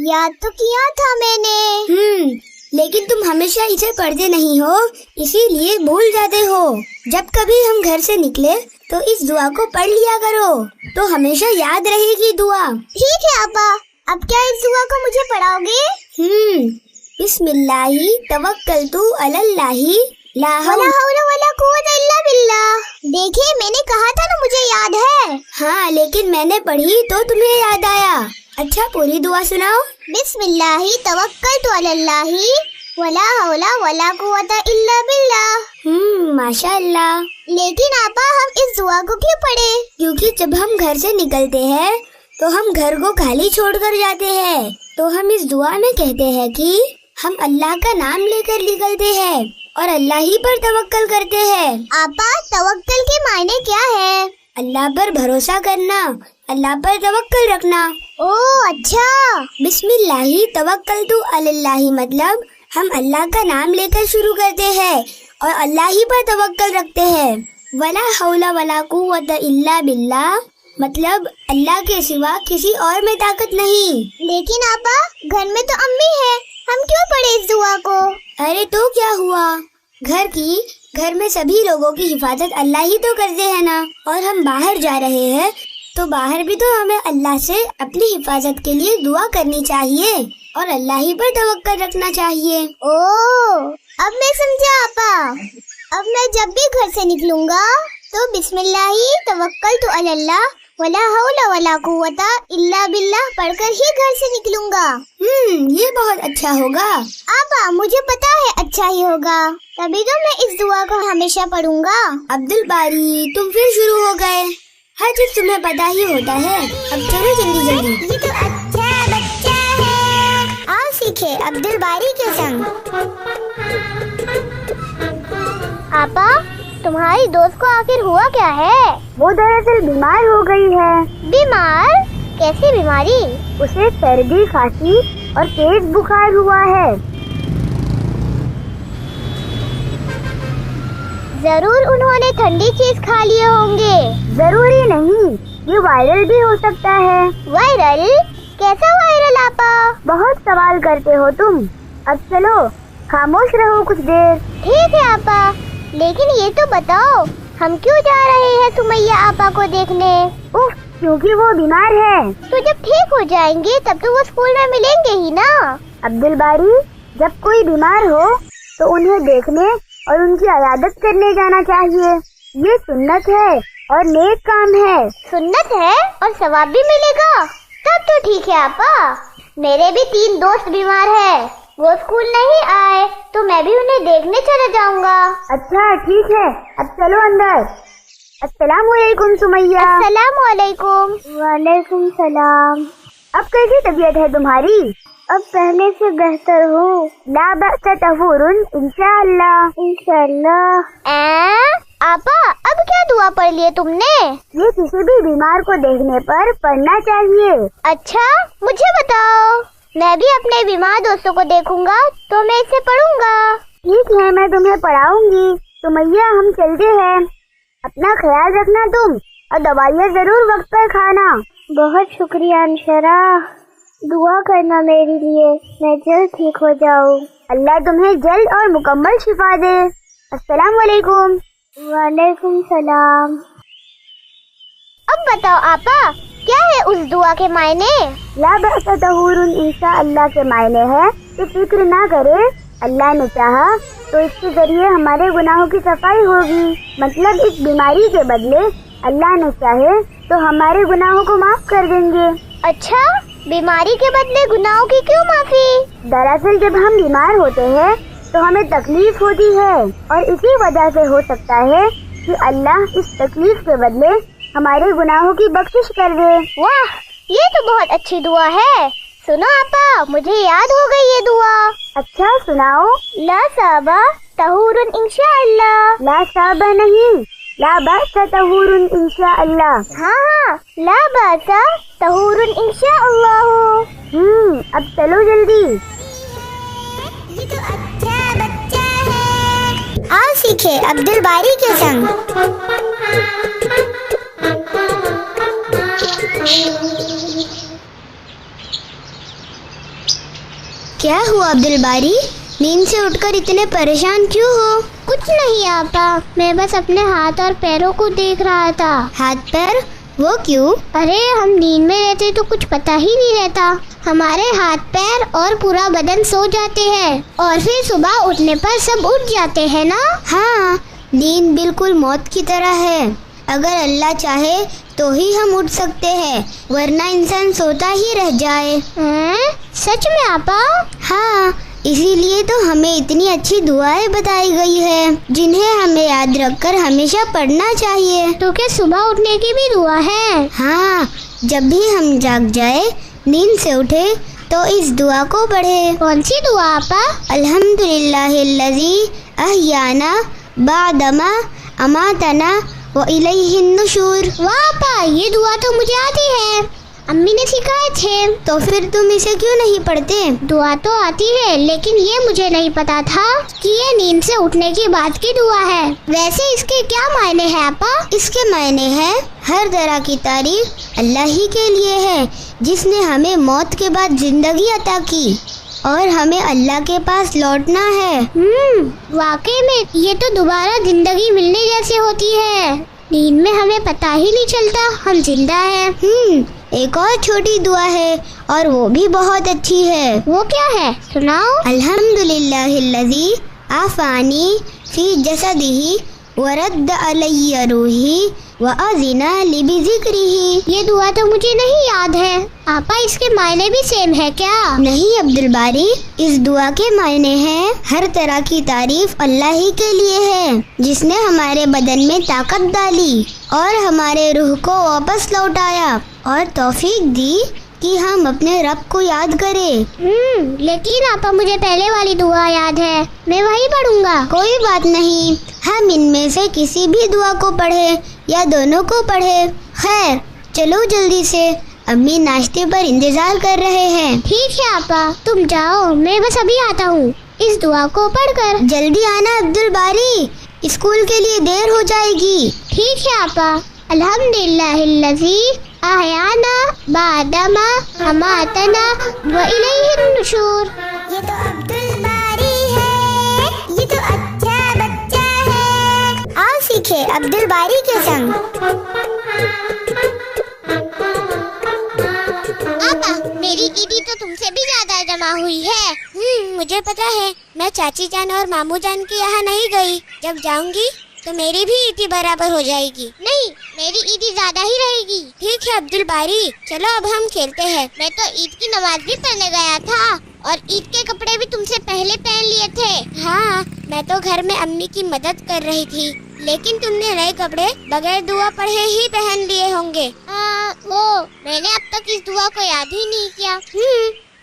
یاد تو کیا تھا میں نے۔ لیکن تم ہمیشہ اسے پڑھتے نہیں ہو، اسی لیے بھول جاتے ہو۔ جب کبھی ہم گھر سے نکلے تو اس دعا کو پڑھ لیا کرو، تو ہمیشہ یاد رہے گی دعا۔ ٹھیک ہے آپا، اب کیا اس دعا کو مجھے پڑھاؤ گے؟ بسم اللہ توکلت علی اللہ لا حول ولا قوت الا باللہ۔ دیکھیں میں نے کہا تھا نا مجھے یاد ہے۔ ہاں لیکن میں نے پڑھی تو تمہیں یاد آیا۔ اچھا پوری دعا سناؤ۔ بسم اللہ توکلت علی اللہ ولا حول ولا قوت الا باللہ۔ ماشاء اللہ۔ لیکن آپا ہم اس دعا کو کیوں پڑھے؟ کیونکہ جب ہم گھر سے نکلتے ہیں تو ہم گھر کو خالی چھوڑ کر جاتے ہیں، تو ہم اس دعا میں کہتے ہیں کہ ہم اللہ کا نام لے کر نکلتے ہیں اور اللہ ہی پر توکل کرتے ہیں۔ آپا توکل کے معنی کیا ہے؟ اللہ پر بھروسہ کرنا، اللہ پر توکل رکھنا۔ اچھا۔ بسم اللہ توکلت علی اللہ مطلب ہم اللہ کا نام لے کر شروع کرتے ہیں اور اللہ ہی پر توکل رکھتے ہیں۔ ولا حول ولا قوت الا باللہ مطلب اللہ کے سوا کسی اور میں طاقت نہیں۔ لیکن آپا گھر میں تو امی ہے، ہم کیوں پڑھے اس دعا کو؟ ارے تو کیا ہوا، گھر میں سبھی لوگوں کی حفاظت اللہ ہی تو کرتے ہیں نا، اور ہم باہر جا رہے ہیں تو باہر بھی تو ہمیں اللہ سے اپنی حفاظت کے لیے دعا کرنی چاہیے۔ اور اللہ ہی پر توکل رکھنا چاہیے۔ اب میں سمجھا آپا۔ اب میں جب بھی گھر سے نکلوں گا تو بسم اللہ توکلت علی اللہ ولا حول ولا قوت الا باللہ پڑھ کر ہی گھر سے نکلوں گا۔ یہ بہت اچھا ہوگا آپا، مجھے پتا ہے اچھا ہی ہوگا، تبھی تو میں اس دعا کو ہمیشہ پڑھوں گا۔ عبد الباری تم پھر شروع ہو گئے، ہر چیز تمہیں پتا ہی ہوتا ہے، اب چلو جلدی جلدی۔ یہ تو اچھا بچہ ہے، آؤ سیکھے عبد الباری کے سنگ۔ آپا تمہاری دوست کو آخر ہوا کیا ہے؟ وہ دراصل بیمار ہو گئی ہے۔ بیمار؟ کیسی بیماری؟ اسے سردی، کھانسی اور تیز بخار ہوا ہے۔ ضرور انہوں نے ٹھنڈی چیز کھا لیے ہوں گے۔ ضروری نہیں، یہ وائرل بھی ہو سکتا ہے۔ وائرل؟ کیسا وائرل آپا؟ بہت سوال کرتے ہو تم۔ اب چلو خاموش رہو کچھ دیر۔ ٹھیک ہے آپا، لیکن یہ تو بتاؤ ہم کیوں جا رہے ہیں سمیہ آپا کو دیکھنے؟ کیونکہ وہ بیمار ہے۔ تو جب ٹھیک ہو جائیں گے تب تو وہ اسکول میں ملیں گے ہی نا۔ عبد الباری جب کوئی بیمار ہو تو انہیں دیکھنے اور ان کی عیادت کرنے جانا چاہیے، یہ سنت ہے اور نیک کام ہے۔ سنت ہے اور ثواب بھی ملے گا، تب تو ٹھیک ہے آپا۔ میرے بھی 3 دوست بیمار ہیں، وہ اسکول نہیں آئے تو میں بھی انہیں دیکھنے چلا جاؤں گا۔ اچھا ٹھیک ہے، اب چلو اندر۔ السلام علیکم سمیہ۔ السلام علیکم۔ وعلیکم السلام۔ اب کیسی طبیعت ہے تمہاری؟ اب پہلے سے بہتر ہوں۔ لا بأس طہور انشاءاللہ۔ انشاءاللہ۔ آپا اب کیا دعا پڑھ لیے تم نے؟ یہ کسی بھی بیمار کو دیکھنے پر پڑھنا چاہیے۔ اچھا مجھے بتاؤ، میں بھی اپنے بیمار دوستوں کو دیکھوں گا تو میں اسے پڑھوں گا۔ ٹھیک ہے میں تمہیں پڑھاؤں گی۔ سمیہ ہم چلتے ہیں، اپنا خیال رکھنا تم، اور دوائیاں ضرور وقت پر کھانا۔ بہت شکریہ انشرا، دعا کرنا میرے لیے، میں جلد ٹھیک ہو جاؤں۔ اللہ تمہیں جلد اور مکمل شفا دے۔ السلام علیکم۔ وعلیکم السلام۔ اب بتاؤ آپا کیا ہے اس دعا کے معنی؟ لا بأس طہور انشاء اللہ کے معنی ہے کہ فکر نہ کرے، اللہ نے چاہا تو اس کے ذریعے ہمارے گناہوں کی صفائی ہوگی۔ مطلب اس بیماری کے بدلے اللہ نے چاہے تو ہمارے گناہوں کو معاف کر دیں گے۔ اچھا بیماری کے بدلے گناہوں کی کیوں معافی؟ دراصل جب ہم بیمار ہوتے ہیں تو ہمیں تکلیف ہوتی ہے، اور اسی وجہ سے ہو سکتا ہے کہ اللہ اس تکلیف کے بدلے ہمارے گناہوں کی بخشش کر دے۔ واہ یہ تو بہت اچھی دعا ہے، سنو آپا مجھے یاد ہو گئی یہ دعا۔ اچھا سناؤ۔ لا صابہ طہور انشاء اللہ۔ لا صابہ نہیں، لا بأس طہور انشاء اللہ۔ ہاں لا بأس طہور انشاء اللہ۔ اب چلو جلدی۔ یہ تو اچھا بچہ ہے، آؤ سیکھے عبد الباری کے سنگ۔ کیا ہوا عبد الباری؟ نیند سے اٹھ کر اتنے پریشان کیوں ہو؟ کچھ نہیں آپا، میں بس اپنے ہاتھ اور پیروں کو دیکھ رہا تھا۔ ہاتھ پیر؟ وہ کیوں؟ ارے ہم نیند میں رہتے تو کچھ پتہ ہی نہیں رہتا، ہمارے ہاتھ پیر اور پورا بدن سو جاتے ہیں اور پھر صبح اٹھنے پر سب اٹھ جاتے ہیں نا۔ ہاں نیند بالکل موت کی طرح ہے، اگر اللہ چاہے تو ہی ہم اٹھ سکتے ہیں، ورنہ انسان سوتا ہی رہ جائے۔ سچ میں آپا؟ ہاں اسی لیے تو ہمیں اتنی اچھی دعائیں بتائی گئی ہے جنہیں ہمیں یاد رکھ کر ہمیشہ پڑھنا چاہیے۔ تو کیا صبح اٹھنے کی بھی دعا ہے؟ ہاں جب بھی ہم جاگ جائے، نیند سے اٹھے تو اس دعا کو پڑھے۔ کون سی دعا آپا؟ الحمدللہ الذی احیانا بعدما اماتنا وإلیہ النشور۔ واہ آپا یہ دعا تو مجھے آتی ہے، امی نے سکھائے تھے۔ تو پھر تم اسے کیوں نہیں پڑھتے؟ دعا تو آتی ہے لیکن یہ مجھے نہیں پتا تھا کہ یہ نیند سے اٹھنے کی بات کی دعا ہے۔ ویسے اس کے کیا معنی ہے آپا؟ اس کے معنی ہے ہر طرح کی تعریف اللہ ہی کے لیے ہے جس نے ہمیں موت کے بعد زندگی عطا کی، اور ہمیں اللہ کے پاس لوٹنا ہے۔ واقعی میں یہ تو دوبارہ زندگی ملنے جیسے ہوتی ہے، نیند میں ہمیں پتہ ہی نہیں چلتا ہم زندہ ہیں۔ ایک اور چھوٹی دعا ہے اور وہ بھی بہت اچھی ہے. وہ کیا ہے؟ سناؤ. الحمدللہ الذی عافانی فی جسدہ ورد علی روحی وأذن لی بذکرہ. یہ دعا تو مجھے نہیں یاد ہے. آپا اس کے معنی بھی سیم ہے کیا؟ نہیں عبد الباری، اس دعا کے معنی ہیں ہر طرح کی تعریف اللہ ہی کے لیے ہے جس نے ہمارے بدن میں طاقت ڈالی اور ہمارے روح کو واپس لوٹایا اور توفیق دی کہ ہم اپنے رب کو یاد کریں. لیکن آپا مجھے پہلے والی دعا یاد ہے، میں وہی پڑھوں گا. کوئی بات نہیں، ہم ان میں سے کسی بھی دعا کو پڑھے یا دونوں کو پڑھے. خیر چلو جلدی سے، امی ناشتے پر انتظار کر رہے ہیں. ٹھیک ہے آپا، تم جاؤ، میں بس ابھی آتا ہوں اس دعا کو پڑھ کر. جلدی آنا عبد الباری، اسکول کے لیے دیر ہو جائے گی. ٹھیک ہے آپا. الحمدللہ الذی احیانا بعدما اماتنا والیہ النشور. یہ تو عبد الباری ہے، یہ تو اچھا بچہ ہے. آؤ سیکھے عبد الباری کے سنگ. آپا میری عیدی تو تم سے بھی زیادہ جمع ہوئی ہے. مجھے پتا ہے، میں چاچی جان اور ماموں جان کے یہاں نہیں گئی. جب جاؤں گی تو میری بھی عیدی برابر ہو جائے گی. نہیں، میری عیدی زیادہ ہی رہے گی. ٹھیک ہے عبد الباری، چلو اب ہم کھیلتے ہیں. میں تو عید کی نماز بھی پڑھنے گیا تھا اور عید کے کپڑے بھی تم سے پہلے پہن لیے تھے. ہاں، میں تو گھر میں امی کی مدد کر رہی تھی، لیکن تم نے نئے کپڑے بغیر دعا پڑھے ہی پہن لیے ہوں گے. وہ میں نے اب تک اس دعا کو یاد ہی نہیں کیا.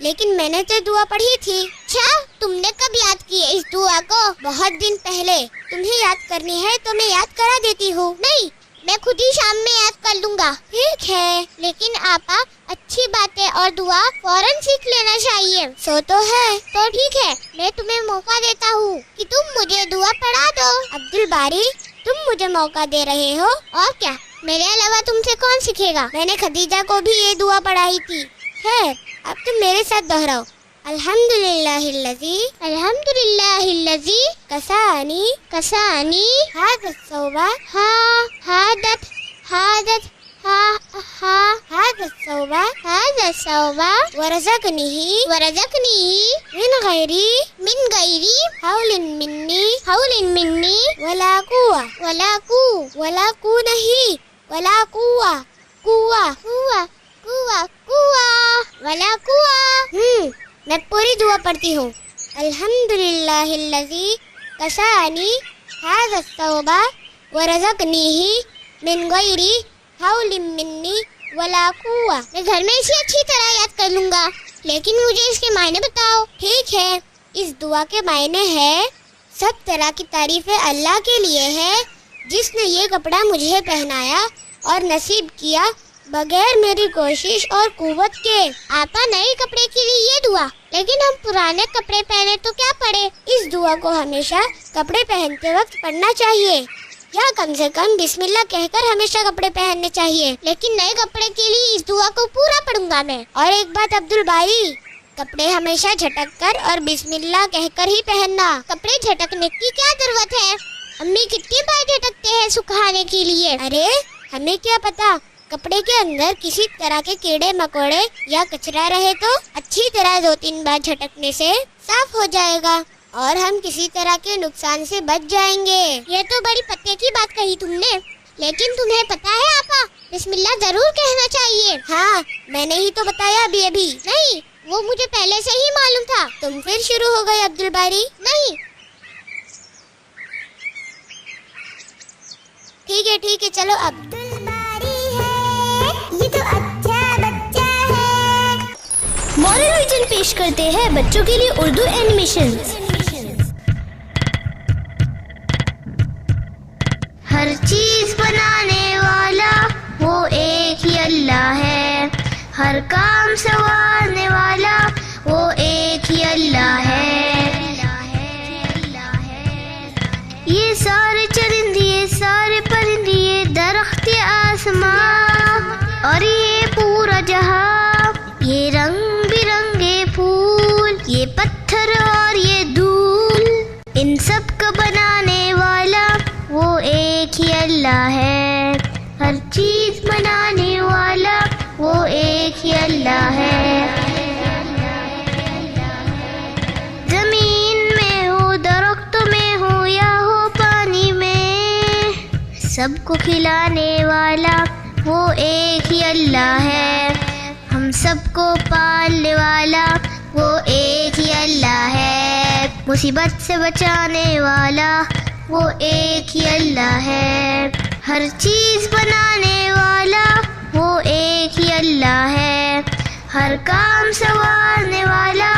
لیکن میں نے تو دعا پڑھی تھی. اچھا، تم نے کب یاد کی ہے اس دعا کو؟ بہت دن پہلے. تمہیں یاد کرنی ہے تو میں یاد کرا دیتی ہوں. نہیں، میں خود ہی شام میں یاد کر لوں گا. ٹھیک ہے، لیکن آپا اچھی باتیں اور دعا فوراً سیکھ لینا چاہیے. سو تو ہے. تو ٹھیک ہے، میں تمہیں موقع دیتا ہوں کہ تم مجھے دعا پڑھا دو. عبد الباری، تم مجھے موقع دے رہے ہو؟ اور کیا، میرے علاوہ تم سے کون سیکھے گا؟ میں نے خدیجہ کو بھی یہ دعا پڑھائی تھی. خیر، اب تم میرے ساتھ دہراؤ. الحمدللہ الذی الحمدللہ الذی کسانی کسانی ھذا الثوب حادت ھذا الثوب هذا الثوب ورزقنی من غیری حول منی ولا قوة. میں پوری دعا پڑھتی ہوں. الحمدللہ الذی کسانی ھذا الثوب ورزقنی من غیر حول منی ولا قوة. میں گھر میں اسے اچھی طرح یاد کر لوں گا، لیکن مجھے اس کے معنی بتاؤ. ٹھیک ہے، اس دعا کے معنی ہے سب طرح کی تعریفیں اللہ کے لیے ہے جس نے یہ کپڑا مجھے پہنایا اور نصیب کیا بغیر میری کوشش اور قوت کے. آپا نئے کپڑے کے لیے یہ دعا، لیکن ہم پرانے کپڑے پہنے تو کیا پڑھے؟ اس دعا کو ہمیشہ کپڑے پہنتے وقت پڑھنا چاہیے، یا کم سے کم بسم اللہ کہہ کر ہمیشہ کپڑے پہننے چاہیے. لیکن نئے کپڑے کے لیے اس دعا کو پورا پڑھوں گا میں. اور ایک بات عبد الباری، کپڑے ہمیشہ جھٹک کر اور بسم اللہ کہہ کر ہی پہننا. کپڑے جھٹکنے کی کیا ضرورت ہے؟ امی کتنی بار جھٹکتے ہیں سکھانے کے لیے. ارے ہمیں کیا پتا، کپڑے کے اندر کسی طرح کے کیڑے مکوڑے یا کچرا رہے تو اچھی طرح 2-3 بار جھٹکنے سے صاف ہو جائے گا اور ہم کسی طرح کے نقصان سے بچ جائیں گے. یہ تو بڑی پتے کی بات کہی تم نے، لیکن تمہیں پتا ہے آپا بسم اللہ ضرور کہنا چاہیے. ہاں، میں نے ہی تو بتایا ابھی. نہیں، وہ مجھے پہلے سے ہی معلوم تھا. تم پھر شروع ہو گئے عبد الباری. نہیں، ٹھیک ہے چلو. عبد الباری ہے، یہ تو اچھا بچہ ہے. مورل ویژن پیش کرتے ہیں بچوں کے لیے اردو اینیمیشن. ہر چیز بنانے والا وہ ایک ہی اللہ ہے، ہر کام سنوارنے والا وہ ایک ہی اللہ ہے. یہ سارے چرندے، یہ سارے پرندے، یہ درخت آسمان اور یہ پورا جہاں، یہ رنگ برنگے پھول، یہ پتھر اور یہ دھول، ان سب کا بنانے والا وہ ایک ہی اللہ ہے. ہر چیز بنانے والا وہ ایک ایک ہی اللہ ہے. زمین میں ہو درختوں میں ہو یا ہو پانی میں, سب کو کھلانے والا وہ ایک ہی اللہ ہے. ہم سب کو پالنے والا وہ ایک ہی اللہ ہے. مصیبت سے بچانے والا وہ ایک ہی اللہ ہے. ہر چیز بنانے والا وہ ایک ہی اللہ ہے. ہر کام سنوارنے والا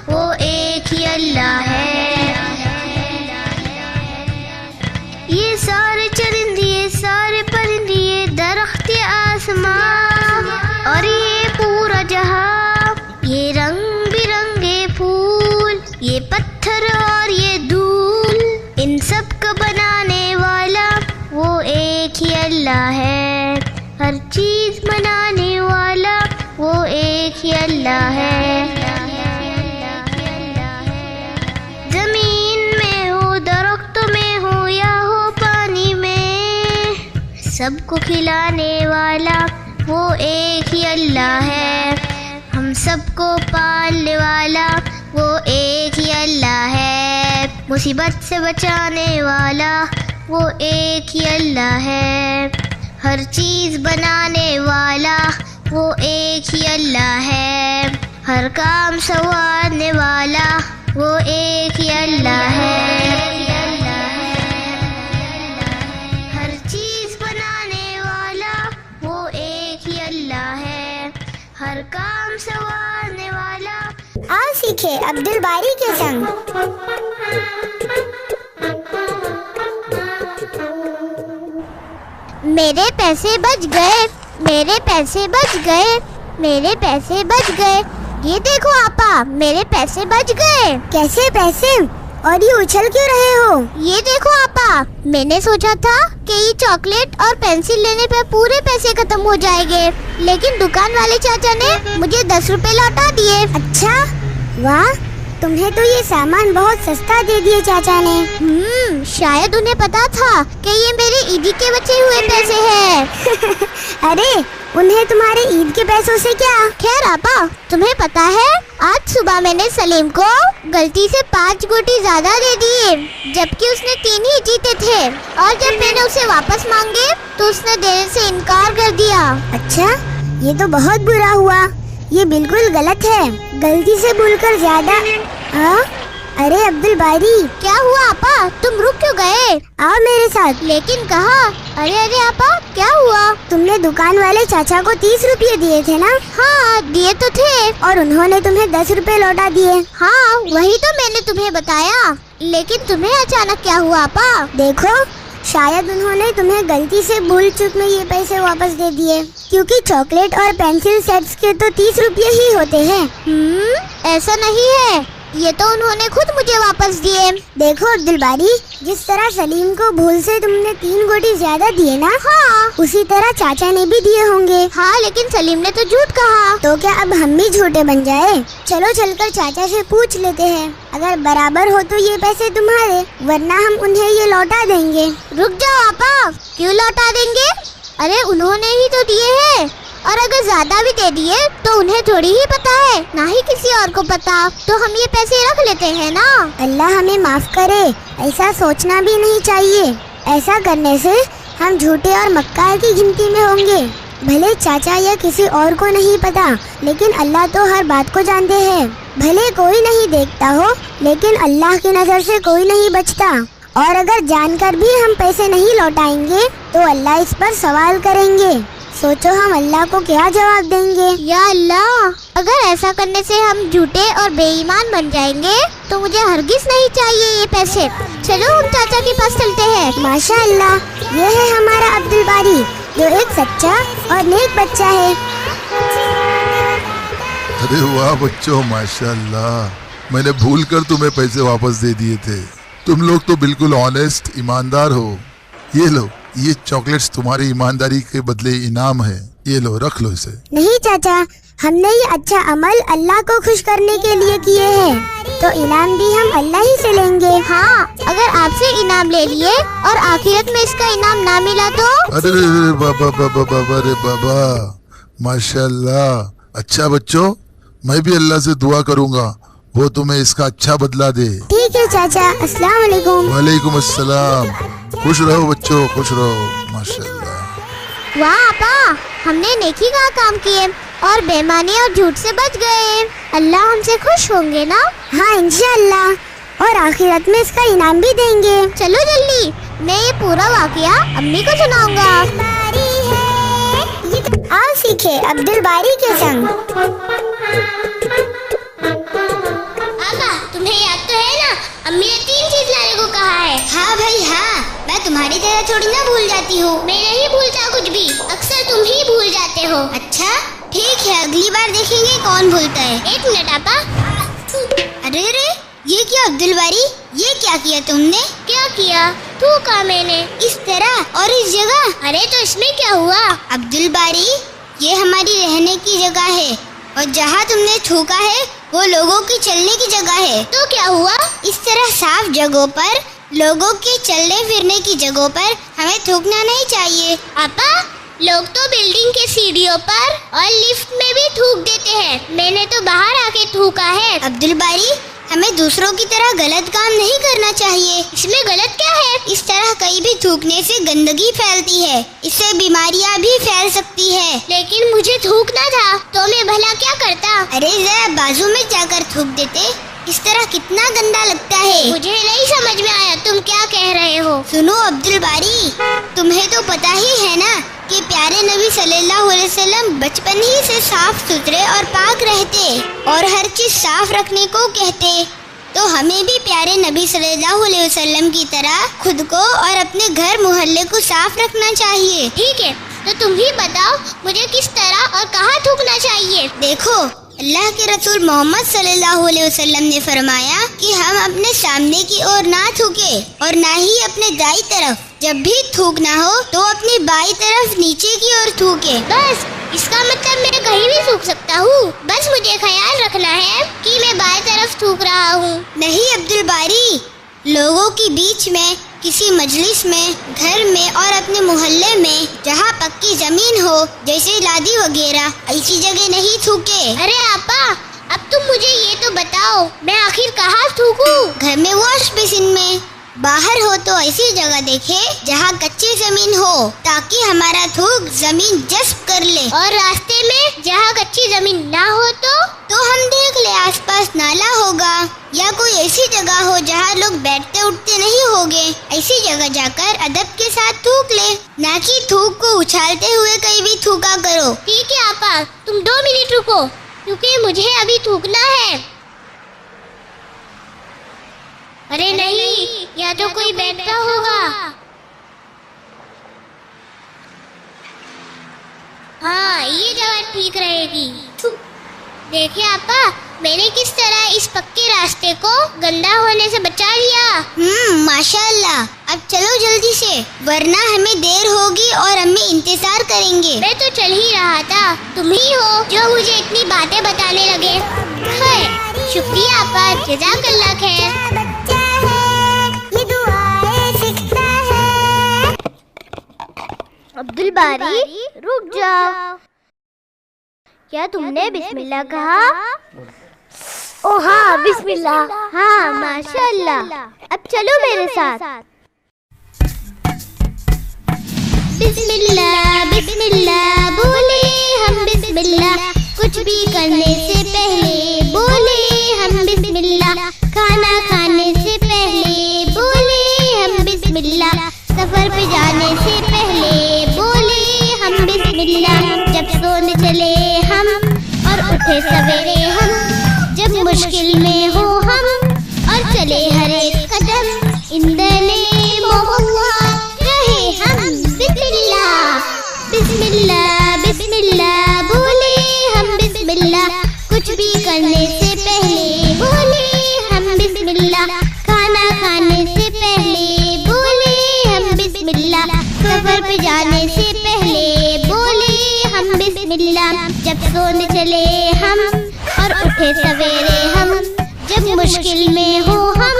وہ ایک ہی اللہ ہے. یہ سارے چرندے, یہ سارے پرندے, یہ درخت آسمان اور یہ پورا جہاں, یہ رنگ برنگے پھول, یہ پتھر اور یہ دھول, ان سب کو بنانے والا وہ ایک ہی اللہ ہے. ہر چیز بنانے والا وہ ایک ہی اللہ ہے. زمین میں ہو درختوں میں ہو یا ہو پانی میں, سب کو کھلانے والا وہ ایک ہی اللہ ہے. ہم سب کو پالنے والا وہ ایک ہی اللہ ہے. مصیبت سے بچانے والا وہ ایک ہی اللہ ہے. ہر چیز بنانے والا وہ ایک ہی اللہ ہے. ہر کام سنوارنے والا وہ ایک ہی اللہ ہے. ہر چیز بنانے والا وہ ایک ہی اللہ ہے. ہر کام سنوارنے والا. آؤ سیکھے عبد الباری کے سنگ. میرے پیسے بچ گئے, میرے پیسے بچ گئے, میرے پیسے بچ گئے. یہ دیکھو آپا, میرے پیسے بچ گئے. کیسے پیسے؟ اور یہ اچھل کیوں رہے ہو؟ یہ دیکھو آپا, میں نے سوچا تھا کہ یہ چاکلیٹ اور پینسل لینے پہ پورے پیسے ختم ہو جائیں گے, لیکن دکان والے چاچا نے مجھے 10 روپے لوٹا دیے. اچھا, واہ, تمہیں تو یہ سامان بہت سستا دے دیے چاچا نے. شاید انہیں پتا تھا کہ یہ میرے عیدی کے بچے ہوئے پیسے ہیں. ارے انہیں تمہارے عید کے پیسوں سے کیا؟ خیر آپا, تمہیں پتا ہے آج صبح میں نے سلیم کو غلطی سے 5 گوٹی زیادہ دے دیے, جبکہ اس نے 3 ہی جیتے تھے, اور جب میں نے اسے واپس مانگے تو اس نے دینے سے انکار کر دیا. اچھا, یہ تو بہت برا ہوا. یہ بالکل غلط ہے, غلطی سے بھول کر زیادہ. ارے عبد الباری, کیا ہوا آپا, تم رک کیوں گئے؟ آؤ میرے ساتھ. لیکن کہاں؟ ارے آپا, کیا ہوا؟ تم نے دکان والے چاچا کو 30 روپے دیے تھے نا؟ ہاں دیے تو تھے. اور انہوں نے تمہیں 10 روپے لوٹا دیے. ہاں وہی تو میں نے تمہیں بتایا. لیکن تمہیں اچانک کیا ہوا آپا؟ دیکھو, شاید انہوں نے تمہیں غلطی سے بھول چک میں یہ پیسے واپس دے دیے, کیونکہ چاکلیٹ اور پینسل سیٹس کے تو 30 روپے ہی ہوتے ہیں. ایسا نہیں ہے, یہ تو انہوں نے خود مجھے واپس دیے. دیکھو عبد الباری, جس طرح سلیم کو بھول سے تم نے 3 گوٹی زیادہ دیے نا, ہاں اسی طرح چاچا نے بھی دیے ہوں گے. ہاں, لیکن سلیم نے تو جھوٹ کہا. تو کیا اب ہم بھی جھوٹے بن جائے؟ چلو چل کر چاچا سے پوچھ لیتے ہیں, اگر برابر ہو تو یہ پیسے تمہارے, ورنہ ہم انہیں یہ لوٹا دیں گے. رک جاؤ آپا, کیوں لوٹا دیں گے؟ ارے انہوں نے ہی تو دیے ہیں, اور اگر زیادہ بھی دے دیے تو انہیں تھوڑی ہی پتا ہے, نہ ہی کسی اور کو پتا, تو ہم یہ پیسے رکھ لیتے ہیں نا. اللہ ہمیں معاف کرے, ایسا سوچنا بھی نہیں چاہیے. ایسا کرنے سے ہم جھوٹے اور مکار کی گنتی میں ہوں گے. بھلے چاچا یا کسی اور کو نہیں پتا, لیکن اللہ تو ہر بات کو جانتے ہیں. بھلے کوئی نہیں دیکھتا ہو, لیکن اللہ کی نظر سے کوئی نہیں بچتا. اور اگر جان کر بھی ہم پیسے نہیں لوٹائیں گے تو اللہ اس پر سوال کریں گے. سوچو ہم اللہ کو کیا جواب دیں گے. یا اللہ, اگر ایسا کرنے سے ہم جھوٹے اور بے ایمان بن جائیں گے تو مجھے ہرگز نہیں چاہیے یہ پیسے. چلو ہم چاچا کے پاس چلتے ہیں. ماشاء اللہ, یہ ہے ہمارا عبد الباری, جو ایک سچا اور نیک بچہ ہے. ارے واہ بچوں, ماشاء اللہ, میں نے بھول کر تمہیں پیسے واپس دے دیے تھے. تم لوگ تو بالکل آنیسٹ, ایماندار ہو. یہ لو, یہ چاکلیٹس تمہاری ایمانداری کے بدلے انعام ہے. یہ لو, رکھ لو اسے. نہیں چاچا, ہم نے یہ اچھا عمل اللہ کو خوش کرنے کے لیے کیے ہیں, تو انعام بھی ہم اللہ ہی سے لیں گے. ہاں, اگر آپ سے انعام لے لیے اور آخرت میں اس کا انعام نہ ملا تو؟ ارے بابا, ارے بابا, ماشاء اللہ, अच्छा बच्चों, मैं भी अल्लाह से दुआ करूंगा वो तुम्हें इसका अच्छा बदला दे। ठीक है चाचा, अस्सलाम वालेकुम। वालेकुम अस्सलाम। खुश रहो बच्चों, खुश रहो। माशाल्लाह। वाह आपा, हमने नेकी का काम किए और बेईमानी और झूठ से बच गए। अल्लाह हमसे खुश होंगे ना? हाँ इंशाअल्लाह, और आखिरत में इसका इनाम भी देंगे। चलो जल्दी, मैं ये पूरा वाकया अम्मी को सुनाऊंगा। आओ सीखे अब्दुल बारी के संग। पापा, तुम्हें याद तो है ना, अम्मी ने 3 चीज लाने को कहा है। हाँ भाई हाँ, मैं तुम्हारी तरह थोड़ी ना भूल जाती हूँ। मैं नहीं भूलता कुछ भी, अक्सर तुम ही भूल जाते हो। अच्छा ठीक है, अगली बार देखेंगे कौन भूलता है। 1 मिनट आपा। अरे रे, ये क्या अब्दुल बारी, ये क्या किया तुमने? क्या किया? थूका मैंने। इस तरह और इस जगह? अरे तो इसमें क्या हुआ? अब्दुल बारी, ये हमारी रहने की जगह है और जहाँ तुमने थूका है वो लोगों की चलने की जगह है। तो क्या हुआ? इस तरह साफ जगहों पर, लोगों के चलने फिरने की जगहों पर हमें थूकना नहीं चाहिए। आपा, लोग तो बिल्डिंग के सीढ़ियों पर और लिफ्ट में भी थूक देते हैं। मैंने तो बाहर आके थूका है। अब्दुल बारी, हमें दूसरों की तरह गलत काम नहीं करना चाहिए। इसमें गलत क्या है? इस तरह कहीं भी थूकने से गंदगी फैलती है, इससे बीमारियां भी फैल सकती है। लेकिन मुझे थूकना था, तो मैं भला क्या करता? अरे जरा बाजू में जाकर थूक देते, इस तरह कितना गंदा लगता है। मुझे नहीं समझ में आया तुम क्या कह रहे हो। सुनो अब्दुल बारी, तुम्हें तो पता ही है ना कि प्यारे नबी सल्लल्लाहु अलैहि वसल्लम बचपन ही से साफ सुथरे और पाक रहते और हर चीज साफ रखने को कहते। तो हमें भी प्यारे नबी सल्लल्लाहु अलैहि वसल्लम की तरह खुद को और अपने घर मोहल्ले को साफ रखना चाहिए। ठीक है, तो तुम ही बताओ मुझे किस तरह और कहाँ थूकना चाहिए। देखो, अल्लाह के रसूल मोहम्मद सल्लल्लाहु अलैहि वसल्लम ने फरमाया कि हम अपने सामने की ओर ना थूके और ना ही अपने दाई तरफ। जब भी थूकना हो तो अपनी बाई तरफ नीचे की ओर थूके। बस, इसका मतलब मैं कहीं भी थूक सकता हूँ। बस मुझे ख्याल रखना है कि मैं बाएं तरफ थूक रहा हूँ। नहीं अब्दुल बारी, लोगों के बीच में, किसी मजलिस में, घर में और अपने मोहल्ले में जहाँ पक्की जमीन हो जैसे लादी वगैरह, ऐसी जगह नहीं थूके। अरे आपा, अब तुम मुझे ये तो बताओ, मैं आखिर कहाँ थूकूं? घर में वॉश बेसिन में, बाहर हो तो ऐसी जगह देखे जहाँ कच्ची जमीन हो ताकि हमारा थूक जमीन जज्ब कर ले। और रास्ते में जहाँ कच्ची जमीन ना हो तो हम देख ले आसपास नाला होगा या कोई ऐसी जगह हो जहाँ लोग बैठते उठते नहीं होंगे, ऐसी जगह जाकर अदब के साथ थूक ले, ना कि थूक को उछालते हुए कहीं भी थूका करो। ठीक है आपा, तुम 2 मिनट रुको क्योंकि मुझे अभी थूकना है। अरे नहीं, या तो कोई बैठता होगा। हाँ, ये जगह ठीक रहेगी। देखिए आपा, मैंने किस तरह इस पक्के रास्ते को गंदा होने से बचा लिया। माशाल्लाह। अब चलो जल्दी से, वरना हमें देर होगी और अम्मी इंतजार करेंगे। मैं तो चल ही रहा था, तुम ही हो जो मुझे इतनी बातें बताने लगे। खैर, शुक्रिया आपा, जज़ाकल्लाह खैर। अब्दुल बारी, रुक जाओ। क्या तुमने बिस्मिल्लाह कहा? ओ हाँ, बिस्मिल्लाह। हाँ, माशाअल्लाह। अब चलो मेरे साथ। बिस्मिल्लाह बिस्मिल्लाह बोले हम बिस्मिल्लाह, कुछ भी करने से पहले बोले हम बिस्मिल्लाह, खाना खाने से पहले बोले हम बिस्मिल्लाह, सफर पे जाने से पहले बोले हम बिस्मिल्लाह, जब सोने चले हम और उठे सवेरे हम, जब मुश्किल में हो हम और चले हर एक कदम इन द नेम ऑफ अल्लाह, कहे हम बिस्मिल्लाह बिस्मिल्लाह बिस्मिल्लाह बोले हम बिस्मिल्लाह, कुछ भी करने से पहले बोले हम बिस्मिल्लाह, खाना खाने से पहले बोले हम बिस्मिल्लाह, सफर पे जाने से पहले बोले हम बिस्मिल्लाह, जब सोने चले हम और उठे सवेरे हम, जब मुश्किल में हो हम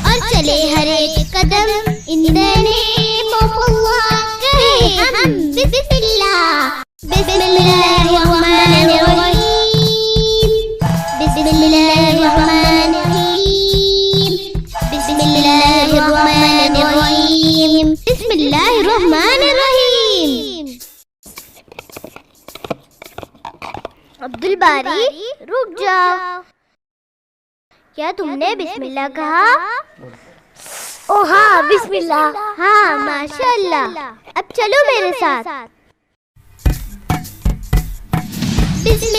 और चले हर एक कदम इन द नेम ऑफ अल्लाह, कहे हम बिस्मिल्लाह बिस्मिल्लाहिर्रहमानिर्रहीम। الله الرحمن الرحيم بسم الله الرحمن الرحيم بسم الله الرحمن الرحيم. عبدل باری رک جاؤ. کیا تم نے بسم اللہ کہا؟ او ہاں بسم اللہ. ہاں ماشاء اللہ. اب چلو میرے ساتھ. بسم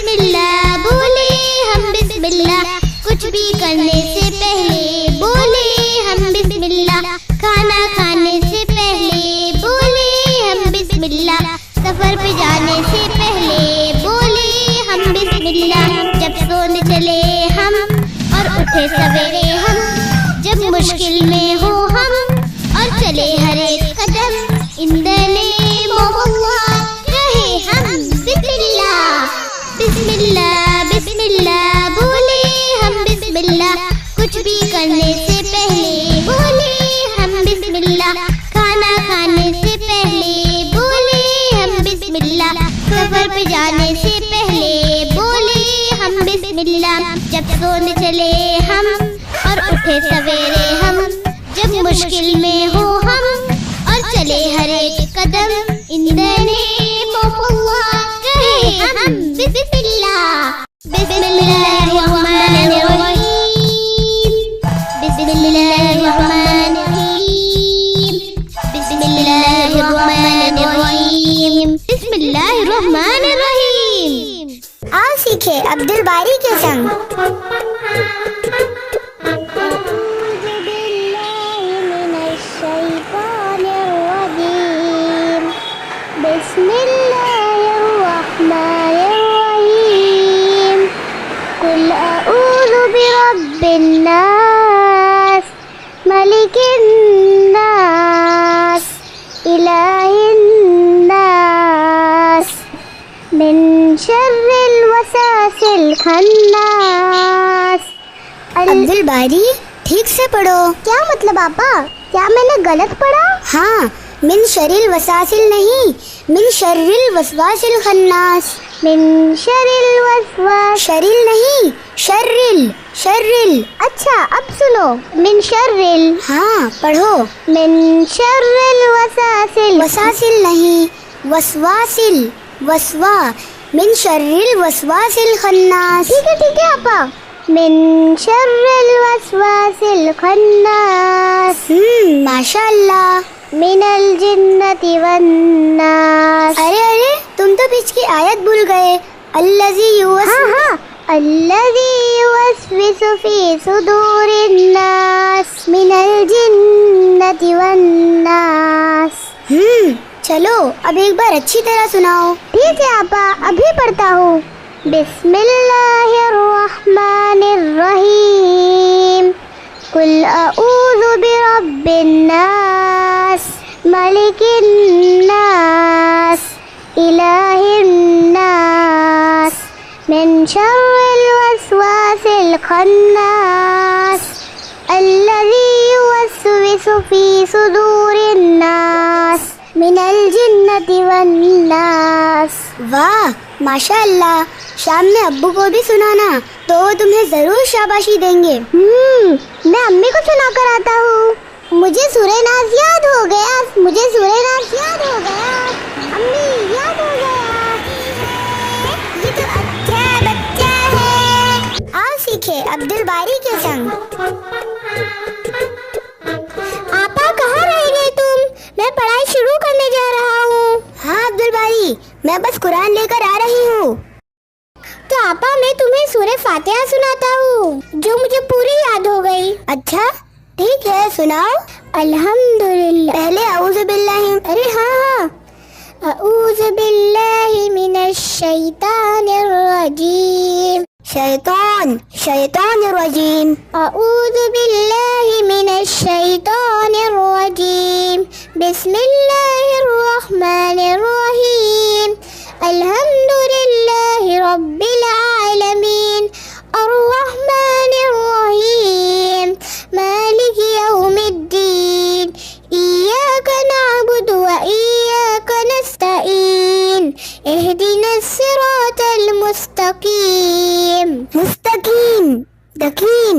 اللہ بولے ہم بسم اللہ. کچھ بھی کرنے سے پہلے بولے ہم بسم اللہ. کھانا کھانے سے پہلے بولے ہم بسم اللہ. سفر پہ جانے سے پہلے بولے ہم بسم اللہ. جب سونے چلے ہم اور اٹھے سویرے ہم. جب مشکل میں ہو ہم اور چلے ہر ایک قدم ان the name of Allah کہے ہم بسم اللہ. بسم اللہ بولے ہم بسم اللہ. کچھ بھی کرنے سے پہلے بولے ہم بسم اللہ. کھانا کھانے سے پہلے بولے ہم بسم اللہ. سفر پہ جانے سے پہلے بولے ہم بسم اللہ. جب سونے چلے ہم اور اٹھے سویرے ہم. جب مشکل میں ہو ہم اور چلے ہر ایک قدم ان the name of Allah کہے ہم بسم اللہ. بسم اللہ الرحمن الرحیم بسم اللہ الرحمن الرحیم بسم اللہ الرحمن الرحیم بسم اللہ الرحمن الرحیم. آؤ سیکھے عبدل باری کے سنگ. بسم اللہ الرحمن الرحیم قل اعوذ برب الناس ملک الناس الہ الناس من شر الوسواس الخناس. عبدل باری ٹھیک سے پڑھو. کیا مطلب آپا؟ کیا میں نے غلط پڑھا؟ ہاں من شر الوساسل نہیں, من شر الوسواس الخناس. من شر الوسواس. شرل نہیں, شرل. اچھا اب سنو. من شر ہاں پڑھو. من شر الوساسل. وساسل نہیں, وسواسل. من شر الوسواس الخناس. ٹھیک ہے آپا. من شر الوسواس الخناس. ماشاء اللہ. من الجنت والناس. ارے تم تو بیچ کی آیت بھول گئے. الذی ہاں الذی یوسوس فی صدور الناس من الجنت والناس. چلو اب ایک بار اچھی طرح سناؤ. ٹھیک ہے آپا ابھی پڑھتا ہوں. بسم اللہ الرحمن الرحیم قل اعوذ برب الناس ملک الناس الہ الناس من شر الوسواس الخناس الذی یوسوس فی صدور الناس من الجنت والناس. واہ ماشاء اللہ. شام میں ابو کو بھی سنانا تو وہ تمہیں ضرور شاباشی دیں گے. میں امی کو سنا کر آتا ہوں. مجھے سورہ ناس یاد ہو گیا. امی یاد ہو گیا. یہ تو اچھا بچہ ہے. آؤ سیکھے عبدل باری کے سنگ. آپا کہاں رہ گئے تم؟ میں پڑھائی شروع کرنے جا رہا ہوں. ہاں عبدل باری میں بس قرآن لے کر آ رہی ہوں. تو آپا میں تمہیں سورہ فاتحہ سناتا ہوں جو مجھے پوری یاد ہو گئی. اچھا ٹھیک ہے سناؤ. الحمدللہ. پہلے اعوذ باللہ. ارے ہاں اعوذ باللہ من الشیطان الرجیم. شیطان الرجیم. اعوذ باللہ من الشیطان الرجیم. بسم اللہ الرحمن الرحیم. الحمدللہ رب العالمین الرحمن الرحیم مالک یوم الدین ایاک نعبد و ایاک نستعین اہدنا الصراط मुस्तकीम। मुस्तकीम, तकीम,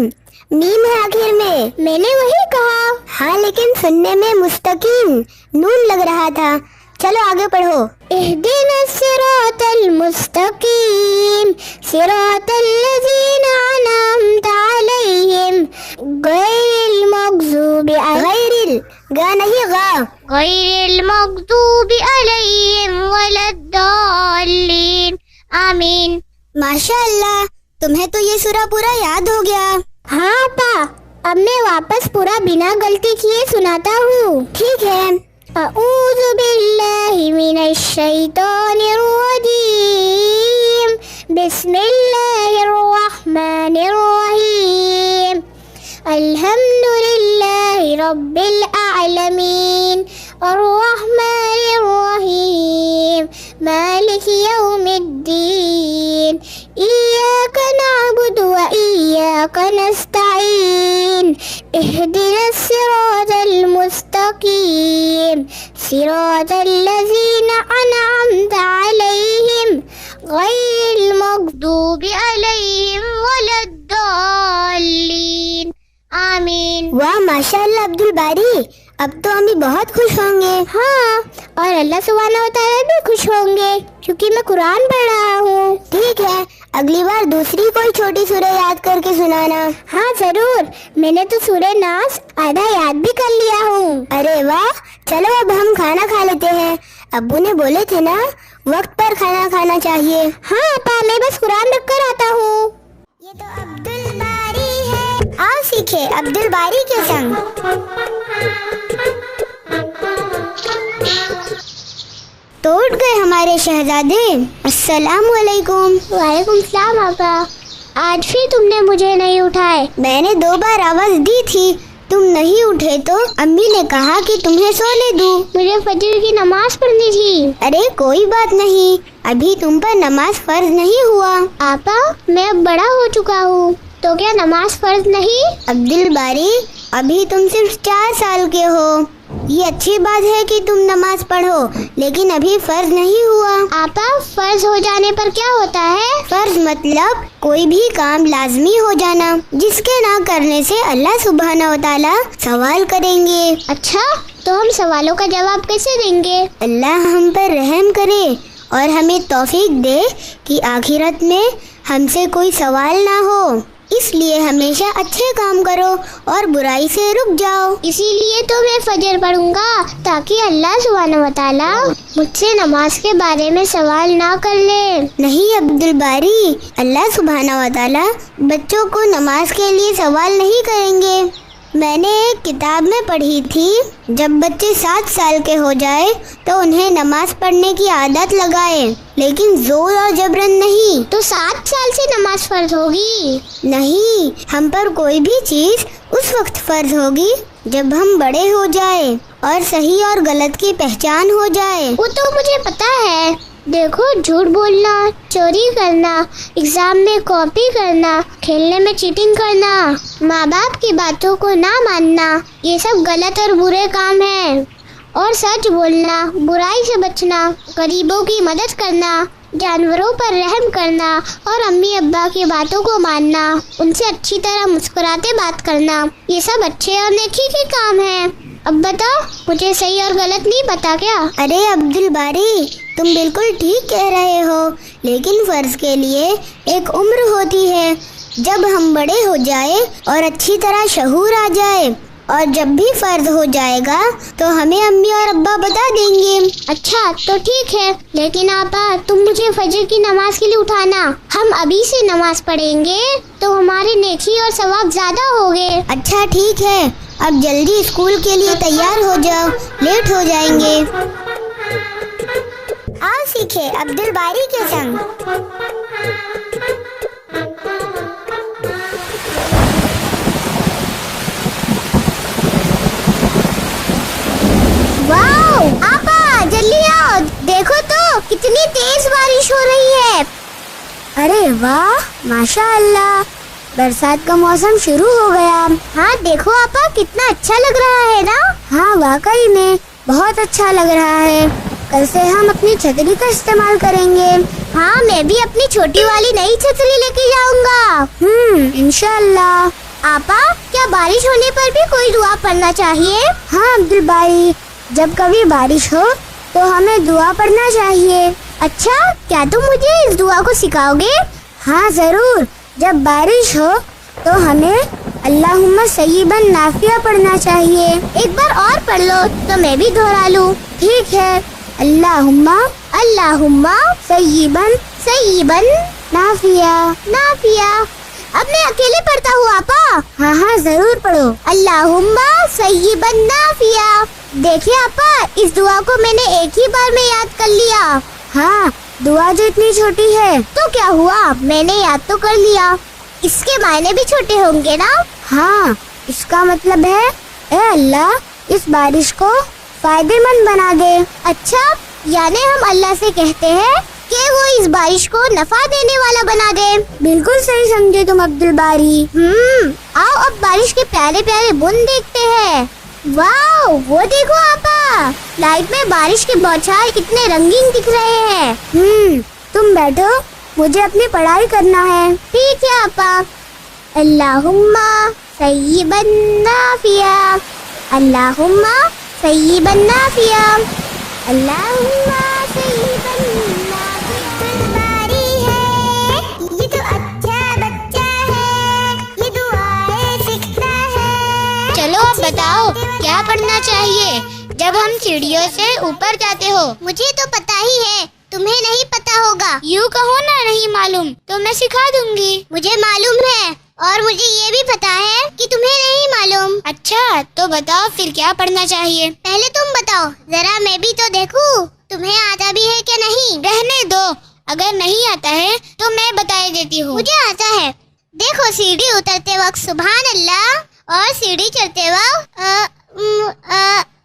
मीम है आखिर में। मैंने वही कहा। हाँ, लेकिन सुनने में मुस्तकीम नून लग रहा था। चलो आगे पढ़ो। इहदिना सिरातल मुस्तकीम सिरातल लज़ीना अनअमता अलैहिम गैरिल मग़ज़ूबि गैरिल, गा नहीं गा। गैरिल मग़ज़ूबि अलैहिम वलद्दाल्लीन। आमीन। माशाअल्लाह, तुम्हें तो ये सूरा पूरा याद हो गया। हाँ पा, अब मैं वापस पूरा बिना गलती किए सुनाता हूँ। ठीक है। अऊज़ु बिल्लाहि मिनश शैतानिर रजीम। बिस्मिल्लाहिर रहमानिर रहीम। अल्हम्दुलिल्लाहि रब्बिल आलमीन अर्रहमानिर रहीम मालिकि यौमिद्दीन इय्याका नअबुदु व इय्याका नस्तईन इहदिनस सिरातल मुस्तकीम सिरातल लज़ीना अनअमता अलैहिम गैरिल मग़ज़ूबि अलैहिम वलद्दाल्लीन। आमीन। वाह माशाअल्लाह अब्दुल बारी, अब तो हम भी बहुत खुश होंगे। हाँ, और अल्लाह सुब्हानहू व तआला भी खुश होंगे क्योंकि मैं कुरान पढ़ रहा हूँ। ठीक है, अगली बार दूसरी कोई छोटी सूरह याद करके सुनाना। हाँ जरूर, मैंने तो सूरह नास आधा याद भी कर लिया हूँ। अरे वाह, चलो अब हम खाना खा लेते हैं। अब्बू ने बोले थे ना वक्त पर खाना खाना चाहिए। हाँ अपा, मैं बस कुरान रख कर आता हूँ। ये तो अब्दुल बारी है, आओ सीखे अब्दुल बारी के संग। तो उठ गए हमारे शहजादे। अस्सलामु अलैकुम। वालेकुम सलाम आपा, आज फिर तुमने मुझे नहीं उठाए। मैंने 2 बार आवाज दी थी, तुम नहीं उठे तो अम्मी ने कहा कि तुम्हें सोने दूं। मुझे फजर की नमाज पढ़नी थी। अरे कोई बात नहीं, अभी तुम पर नमाज फर्ज नहीं हुआ। आपा, मैं अब बड़ा हो चुका हूँ, तो क्या नमाज फर्ज नहीं? अब्दुल बारी, अभी तुम सिर्फ 4 साल के हो। ये अच्छी बात है कि तुम नमाज पढ़ो, लेकिन अभी फर्ज नहीं हुआ। आपा, फर्ज हो जाने पर क्या होता है? फर्ज मतलब कोई भी काम लाजमी हो जाना, जिसके ना करने से अल्लाह सुब्हानहू व तआला सवाल करेंगे। अच्छा, तो हम सवालों का जवाब कैसे देंगे? अल्लाह हम पर रहम करे और हमें तौफीक दे कि आखिरत में हमसे कोई सवाल ना हो। इसलिए हमेशा अच्छे काम करो और बुराई से रुक जाओ। इसीलिए तो मैं फजर पढ़ूंगा ताकि अल्लाह सुब्हानहू व तआला मुझसे नमाज के बारे में सवाल ना कर ले। नहीं अब्दुल बारी, अल्लाह सुब्हानहू व तआला बच्चों को नमाज के लिए सवाल नहीं करेंगे। मैंने एक किताब में पढ़ी थी, जब बच्चे 7 साल के हो जाए तो उन्हें नमाज पढ़ने की आदत लगाए, लेकिन जोर और जबरन नहीं। तो 7 साल से नमाज फर्ज होगी? नहीं, हम पर कोई भी चीज उस वक्त फर्ज होगी जब हम बड़े हो जाए और सही और गलत की पहचान हो जाए। वो तो मुझे पता है। देखो, झूठ बोलना, चोरी करना, एग्जाम में कॉपी करना, खेलने में चीटिंग करना, माँ बाप की बातों को ना मानना, ये सब गलत और बुरे काम हैं। और सच बोलना, बुराई से बचना, गरीबों की मदद करना, जानवरों पर रहम करना और अम्मी अब्बा की बातों को मानना, उनसे अच्छी तरह मुस्कुराते बात करना, ये सब अच्छे और नेकी के काम हैं। अब बता, मुझे सही और गलत नहीं पता क्या? अरे अब्दुल बारी, तुम बिल्कुल ठीक कह रहे हो, लेकिन फर्ज के लिए एक उम्र होती है जब हम बड़े हो जाए और अच्छी तरह शऊर आ जाए, और जब भी फर्ज हो जाएगा तो हमें अम्मी और अब्बा बता देंगे। अच्छा, तो ठीक है, लेकिन आपा तुम मुझे फजर की नमाज के लिए उठाना। हम अभी से नमाज पढ़ेंगे तो हमारे नेकी और सवाब ज्यादा होंगे। अच्छा ठीक है, अब जल्दी स्कूल के लिए तैयार हो जाओ, लेट हो जाएंगे। आओ सीखे अब्दुल बारी के संग। वाओ, आपा जल्दी आओ, देखो तो कितनी तेज बारिश हो रही है। अरे वाह, माशाअल्लाह, बरसात का मौसम शुरू हो गया। हाँ देखो आपा, कितना अच्छा लग रहा है ना? हाँ वाकई में बहुत अच्छा लग रहा है। कल से हम अपनी छतरी का इस्तेमाल करेंगे हाँ, मैं भी अपनी छोटी वाली नई छतरी लेके जाऊंगा। इंशाल्लाह। आपा, क्या बारिश होने पर भी कोई दुआ पढ़ना चाहिए? हाँ अब्दुल भाई, जब कभी बारिश हो तो हमें दुआ पढ़ना चाहिए। अच्छा, क्या तुम मुझे इस दुआ को सिखाओगे? हाँ जरूर, जब बारिश हो तो हमें अल्लाहुम्मा सय्यिबन नाफिया पढ़ना चाहिए। एक बार और पढ़ लो तो मैं भी दोहरा लूं। ठीक है, अल्लाहुम्मा अल्लाहुम्मा सय्यिबन सय्यिबन नाफिया। नाफिया। अब मैं अकेले पढ़ता हूँ आपा। हाँ हाँ जरूर पढ़ो। अल्लाहुम्मा सय्यिबन नाफिया। देखिए आपा, इस दुआ को मैंने एक ही बार में याद कर लिया। हाँ, दुआ जो इतनी छोटी है तो क्या हुआ, मैंने याद तो कर लिया। इसके मायने भी छोटे होंगे ना? हाँ, इसका मतलब है, ए अल्लाह, इस बारिश को फायदेमंद बना दे। अच्छा, यानी हम अल्लाह से कहते हैं कि वो इस बारिश को नफा देने वाला बना दे। बिल्कुल सही समझे तुम अब्दुल बारी। आओ अब बारिश के प्यारे प्यारे बूंद देखते हैं। वाह, वो देखो आपा, लाइट में बारिश के बौछार कितने रंगीन दिख रहे हैं। तुम बैठो, मुझे अपनी पढ़ाई करना है। ठीक है आपा। अल्लाहुम्मा सय्यिबन नाफिया, अल्लाहुम्मा सय्यिबन नाफिया, अल्लाहुम्मा सय्यिबन नाफिया। बारी है, ये तो अच्छा बच्चा है, ये दुआएं सीखता है। चलो अब बताओ, क्या पढ़ना चाहिए जब हम सीढ़ियों से ऊपर जाते हो? मुझे तो पता ही है, तुम्हें नहीं पता होगा। यूँ कहो ना, नहीं मालूम तो मैं सिखा दूंगी। मुझे मालूम है, और मुझे ये भी पता है कि तुम्हें नहीं मालूम। अच्छा, तो बताओ फिर क्या पढ़ना चाहिए? पहले तुम बताओ, जरा मैं भी तो देखूं, तुम्हें आता भी है क्या नहीं? रहने दो, अगर नहीं आता है तो मैं बता देती हूँ। मुझे आता है। देखो, सीढ़ी उतरते वक्त सुभान अल्लाह, और सीढ़ी चढ़ते वक्त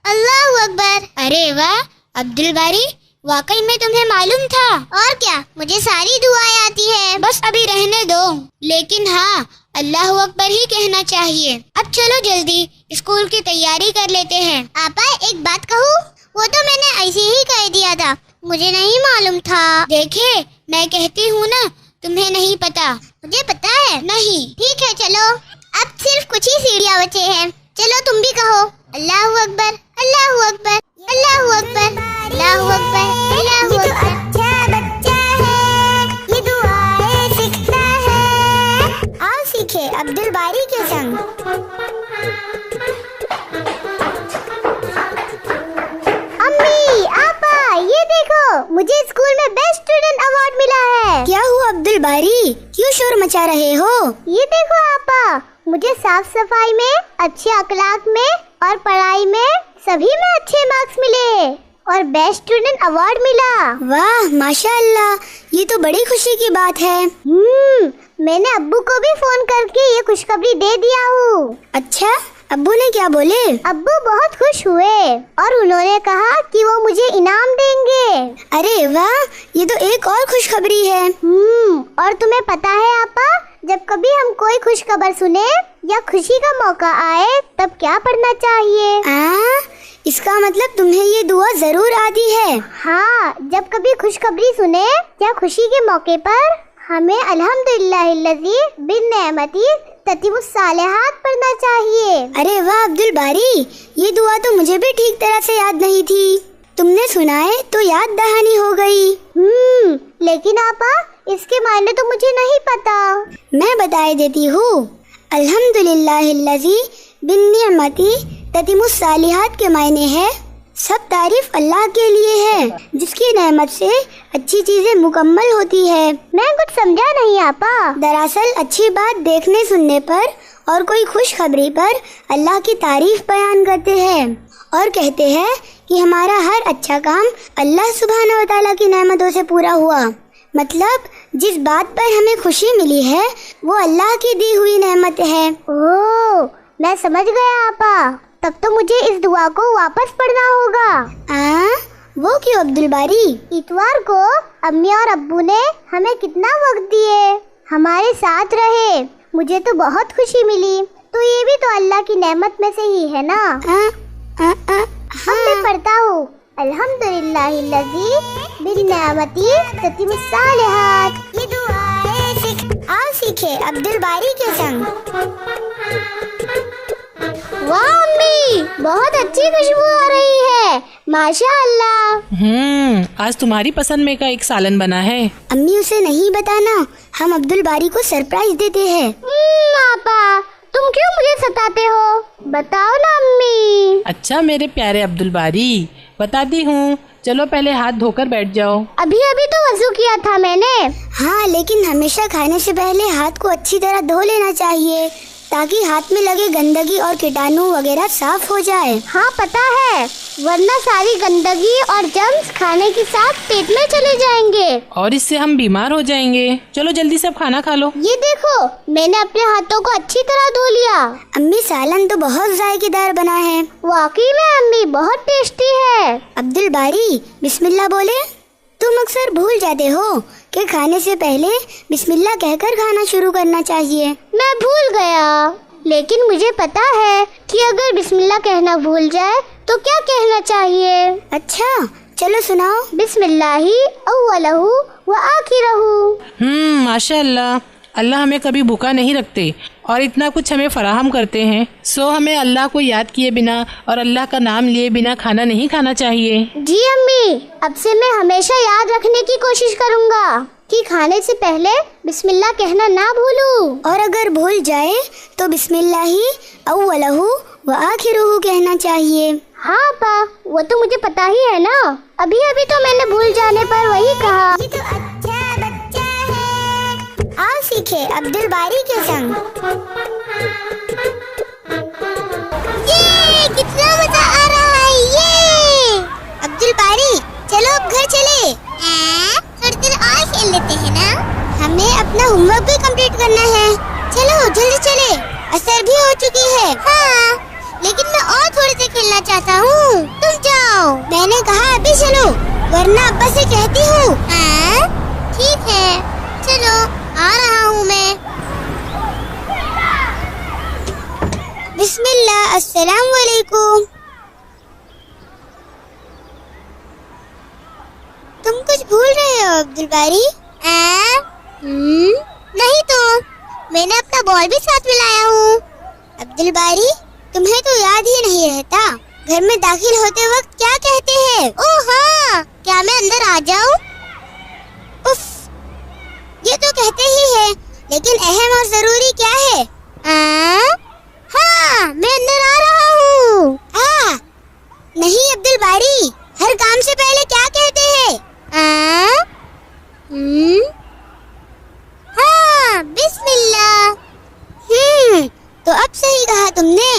अल्लाहु अकबर। अरे वाह अब्दुल बारी, वाकई में तुम्हें मालूम था। और क्या, मुझे सारी दुआएं आती है। बस अभी रहने दो, लेकिन हाँ, अल्लाहु अकबर ही कहना चाहिए। अब चलो जल्दी स्कूल की तैयारी कर लेते हैं। आपा, एक बात कहूँ, वो तो मैंने ऐसे ही कह दिया था, मुझे नहीं मालूम था। देखे, मैं कहती हूँ ना, तुम्हें नहीं पता। मुझे पता है। नहीं। ठीक है, चलो, अब सिर्फ कुछ ही सीढ़ियाँ बचे हैं। चलो तुम भी कहो, अल्लाहु अकबर, अल्लाहु अकबर, अल्लाहु अकबर, अल्लाहु अकबर, अल्लाहु अकबर। अच्छा बच्चा है, ये दुआएं सीखता है। आओ सीखे अब्दुल बारी के संग। अम्मी, आपा, ये देखो, मुझे स्कूल में बेस्ट स्टूडेंट अवार्ड मिला है। क्या हुआ अब्दुल बारी, क्यों शोर मचा रहे हो? ये देखो आपा, मुझे साफ सफाई में, अच्छे अखलाक में और पढ़ाई में सभी में अच्छे मार्क्स मिले और बेस्ट स्टूडेंट अवार्ड मिला। वाह माशाअल्लाह, ये तो बड़ी खुशी की बात है। मैंने अब्बू को भी फोन करके ये खुशखबरी दे दिया हूँ। अच्छा, अब्बू ने क्या बोले? अब्बू बहुत खुश हुए और उन्होंने कहा कि वो मुझे इनाम देंगे। अरे वाह, ये तो एक और खुशखबरी है। और तुम्हें पता है आपा, जब कभी हम कोई खुशखबर सुने या खुशी का मौका आए, तब क्या पढ़ना चाहिए? इसका मतलब तुम्हें ये दुआ जरूर आती है। हाँ, जब कभी खुशखबरी सुने या खुशी के मौके पर हमें अल्हम्दुलिल्लाहिल्लज़ी बिन नेमती ततीमुस्सालिहात पढ़ना चाहिए। अरे वाह अब्दुल बारी, ये दुआ तो मुझे भी ठीक तरह से याद नहीं थी। तुमने सुनाए तो याद दहानी हो गई। लेकिन आपा, इसके मायने तो मुझे नहीं पता। मैं बता देती हूँ। अल्हम्दुलिल्लाहिल्लज़ी बिन नेमती ततीमुस्सालिहात के मायने है, सब तारीफ अल्लाह के लिए है जिसकी नेमत से अच्छी चीजें मुकम्मल होती है। मैं कुछ समझा नहीं आपा। दरअसल अच्छी बात देखने सुनने पर और कोई खुशखबरी पर अल्लाह की तारीफ बयान करते हैं और कहते हैं कि हमारा हर अच्छा काम अल्लाह सुब्हानहू व तआला की नेमतों से पूरा हुआ। मतलब जिस बात पर हमें खुशी मिली है वो अल्लाह की दी हुई नेमत है। ओह, मैं समझ गया आपा। तब तो मुझे इस दुआ को वापस पढ़ना होगा। वो क्यों अब्दुल बारी? इतवार को अम्मी और अब्बू ने हमें कितना वक्त दिए, हमारे साथ रहे, मुझे तो बहुत खुशी मिली। तो ये भी तो अल्लाह की नेमत में से ही है ना। अब मैं पढ़ता हूँ। अल्हम्दुलिल्लाहिल्लज़ी बिन्निअमती ततिमुस्सालिहात। ये दुआएं आओ सीखे अब्दुल बारी के संग। वाह अम्मी, बहुत अच्छी खुशबू आ रही है, माशाअल्लाह। आज तुम्हारी पसंद में का एक सालन बना है। अम्मी उसे नहीं बताना, हम अब्दुल बारी को सरप्राइज देते हैं। पापा तुम क्यों मुझे सताते हो, बताओ ना अम्मी। अच्छा मेरे प्यारे अब्दुल बारी, बताती हूँ, चलो पहले हाथ धोकर बैठ जाओ। अभी अभी तो वजू किया था मैंने। हाँ, लेकिन हमेशा खाने से पहले हाथ को अच्छी तरह धो लेना चाहिए ताकि हाथ में लगे गंदगी और कीटाणु वगैरह साफ हो जाए। हाँ पता है, वरना सारी गंदगी और जर्म्स खाने के साथ पेट में चले जाएंगे और इससे हम बीमार हो जाएंगे। चलो जल्दी से अब खाना खा लो। ये देखो, मैंने अपने हाथों को अच्छी तरह धो लिया। अम्मी सालन तो बहुत जायकेदार बना है। वाकई में अम्मी बहुत टेस्टी है। अब्दुल बारी बिस्मिल्लाह बोले। तुम अक्सर भूल जाते हो कि खाने से पहले बिस्मिल्लाह कहकर खाना शुरू करना चाहिए। मैं भूल गया, लेकिन मुझे पता है कि अगर बिस्मिल्लाह कहना भूल जाए तो क्या कहना चाहिए। अच्छा चलो सुनाओ। बिस्मिल्लाही अव्वलहू व आखिरहू। माशाअल्लाह, अल्लाह हमें कभी भूखा नहीं रखते और इतना कुछ हमें फराहम करते हैं। सो हमें अल्लाह को याद किए बिना और अल्लाह का नाम लिए बिना खाना नहीं खाना चाहिए। जी अम्मी, अब से मैं हमेशा याद रखने की कोशिश करूँगा कि खाने से पहले बिस्मिल्लाह कहना ना भूलूं। और अगर भूल जाए तो बिस्मिल्लाही अव्वलहू व आखिरहू कहना चाहिए। हाँ पा, वो तो मुझे पता ही है ना, अभी अभी तो मैंने भूल जाने पर वही कहा। ये तो अच्छा बच्चा है। आओ सीखे अब्दुल बारी के संग। ये कितना मजा आ रहा है। ये अब्दुल बारी, चलो अब घर चले। थोड़ी देर और खेल लेते हैं ना, हमें अपना होमवर्क भी कंप्लीट करना है। चलो जल्दी चले, असर भी हो चुकी है। हाँ, लेकिन मैं और थोड़ी देर खेलना चाहता हूँ। तुम जाओ, मैंने कहा अभी चलो, वरना अब्बा से कहती हूँ। ठीक है, चलो आ रहा हूँ मैं। बिस्मिल्लाह, अस्सलाम वालेकुम। तुम कुछ भूल रहे हो अब्दुल बारी? नहीं तो, मैंने अपना बॉल भी साथ में लाया हूँ। अब्दुल बारी, तुम्हें तो याद ही नहीं रहता, घर में दाखिल होते वक्त क्या कहते हैं? ओह हाँ, क्या मैं अंदर आ जाऊँ? उफ, ये तो कहते ही है, लेकिन अहम और जरूरी क्या है? हाँ, मैं अंदर आ रहा हूँ। नहीं अब्दुल बारी, हर काम से पहले क्या कहते हैं? हाँ, बिस्मिल्लाह। तो अब सही कहा तुमने,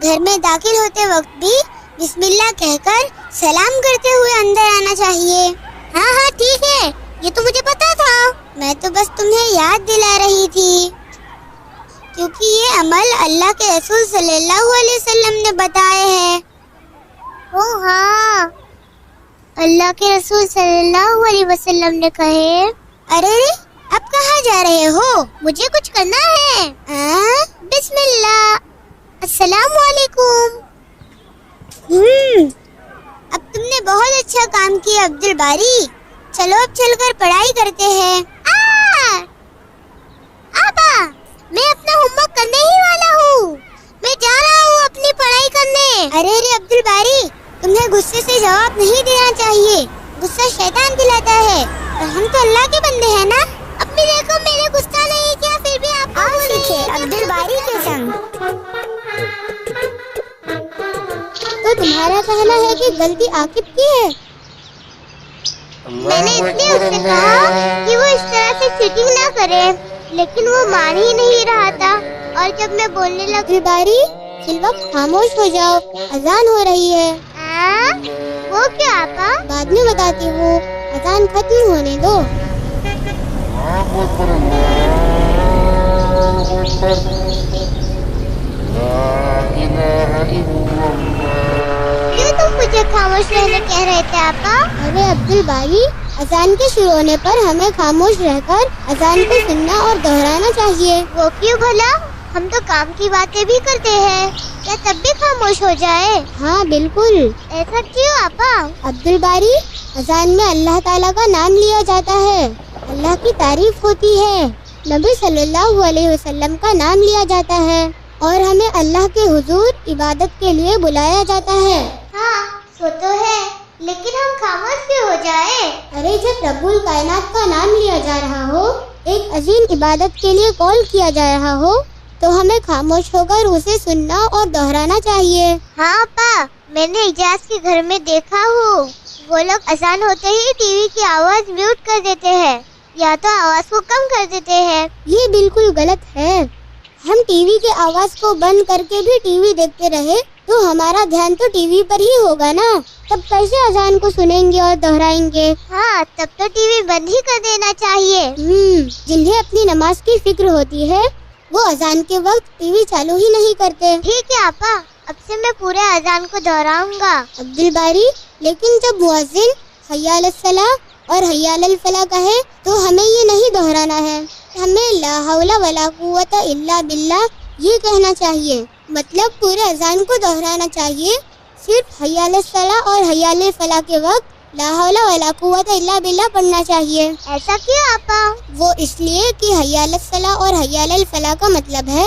घर में दाखिल होते वक्त भी बिस्मिल्लाह कहकर सलाम करते हुए अंदर आना चाहिए। हाँ ठीक है, ये तो मुझे पता था, मैं तो बस तुम्हें याद दिला रही थी, क्योंकि ये अमल अल्लाह के रसूल सल्लल्लाहु अलैहि वसल्लम ने बताए हैं। ओह हाँ, अल्लाह के रसूल सल्लल्लाहु अलैहि वसल्लम ने कहे। अरे अब कहाँ जा रहे हो? मुझे कुछ करना है। बिस्मिल्लाह, अस्सलाम वालेकुम। अब तुमने बहुत अच्छा काम किया अब्दुल बारी, चलो अब चलकर पढ़ाई करते हैं। आबा, मैं अपना होमवर्क करने ही वाला हूँ, मैं जा रहा हूँ अपनी पढ़ाई करने। अरे अब्दुल बारी, तुम्हें गुस्से से जवाब नहीं देना चाहिए, गुस्सा शैतान दिलाता है और हम तो अल्लाह के बंदे हैं ना। अम्मी देखो, मैंने गुस्सा नहीं किया, फिर भी आप सीखे अब्दुल बारी के संग। तो तुम्हारा कहना है कि गलती आकिब की है? मैंने इसलिए उससे कहा कि वो इस तरह से चीटिंग ना करे, लेकिन वो मान ही नहीं रहा था, और जब मैं बोलने लगी बारी, इस वक्त खामोश हो जाओ, अजान हो रही है। वो क्या आपा? बाद में बताती हूँ, अजान खत्म होने दो। क्यों तुम मुझे खामोश रहने कह रहे थे आपा? अरे अब्दुल बारी, अजान के शुरू होने पर हमें खामोश रहकर अजान को सुनना और दोहराना चाहिए। वो क्यों भला? ہم تو کام کی باتیں بھی کرتے ہیں، کیا تب بھی خاموش ہو جائے؟ ہاں بالکل. ایسا کیوں آپا؟ عبد الباری، اذان میں اللہ تعالیٰ کا نام لیا جاتا ہے، اللہ کی تعریف ہوتی ہے، نبی صلی اللہ علیہ وسلم کا نام لیا جاتا ہے، اور ہمیں اللہ کے حضور عبادت کے لیے بلایا جاتا ہے. ہاں وہ تو ہے، لیکن ہم خاموش کیوں ہو جائے؟ ارے جب رب الکائنات کا نام لیا جا رہا ہو، ایک عظیم عبادت کے لیے کال کیا جا رہا ہو، تو ہمیں خاموش ہو کر اسے سننا اور دہرانا چاہیے. ہاں آپا، میں نے اجاز کے گھر میں دیکھا ہوں، وہ لوگ اذان ہوتے ہی ٹی وی کی آواز میوٹ کر دیتے ہیں یا تو آواز کو کم کر دیتے ہیں. یہ بالکل غلط ہے. ہم ٹی وی کی آواز کو بند کر کے بھی ٹی وی دیکھتے رہے تو ہمارا دھیان تو ٹی وی پر ہی ہوگا نا، تب کیسے اذان کو سنیں گے اور دہرائیں گے؟ ہاں تب تو ٹی وی بند ہی کر دینا چاہیے. جنہیں اپنی نماز کی فکر ہوتی ہے وہ اذان کے وقت ٹی وی چالو ہی نہیں کرتے. ٹھیک ہے آپا، اب سے میں پورے اذان کو دہراؤں گا. عبد الباری، لیکن جب مؤذن حی علی الصلاح اور حی علی الفلاح کہے تو ہمیں یہ نہیں دہرانا ہے، ہمیں لا حول ولا قوت الا باللہ یہ کہنا چاہیے. مطلب پورے اذان کو دہرانا چاہیے، صرف حی علی الصلاح اور حی علی الفلاح کے وقت لا حول ولا قوت الا باللہ پڑھنا چاہیے. ایسا کیوں آپا؟ وہ اس لیے کہ حی علی الصلاح اور حی علی الفلاح کا مطلب ہے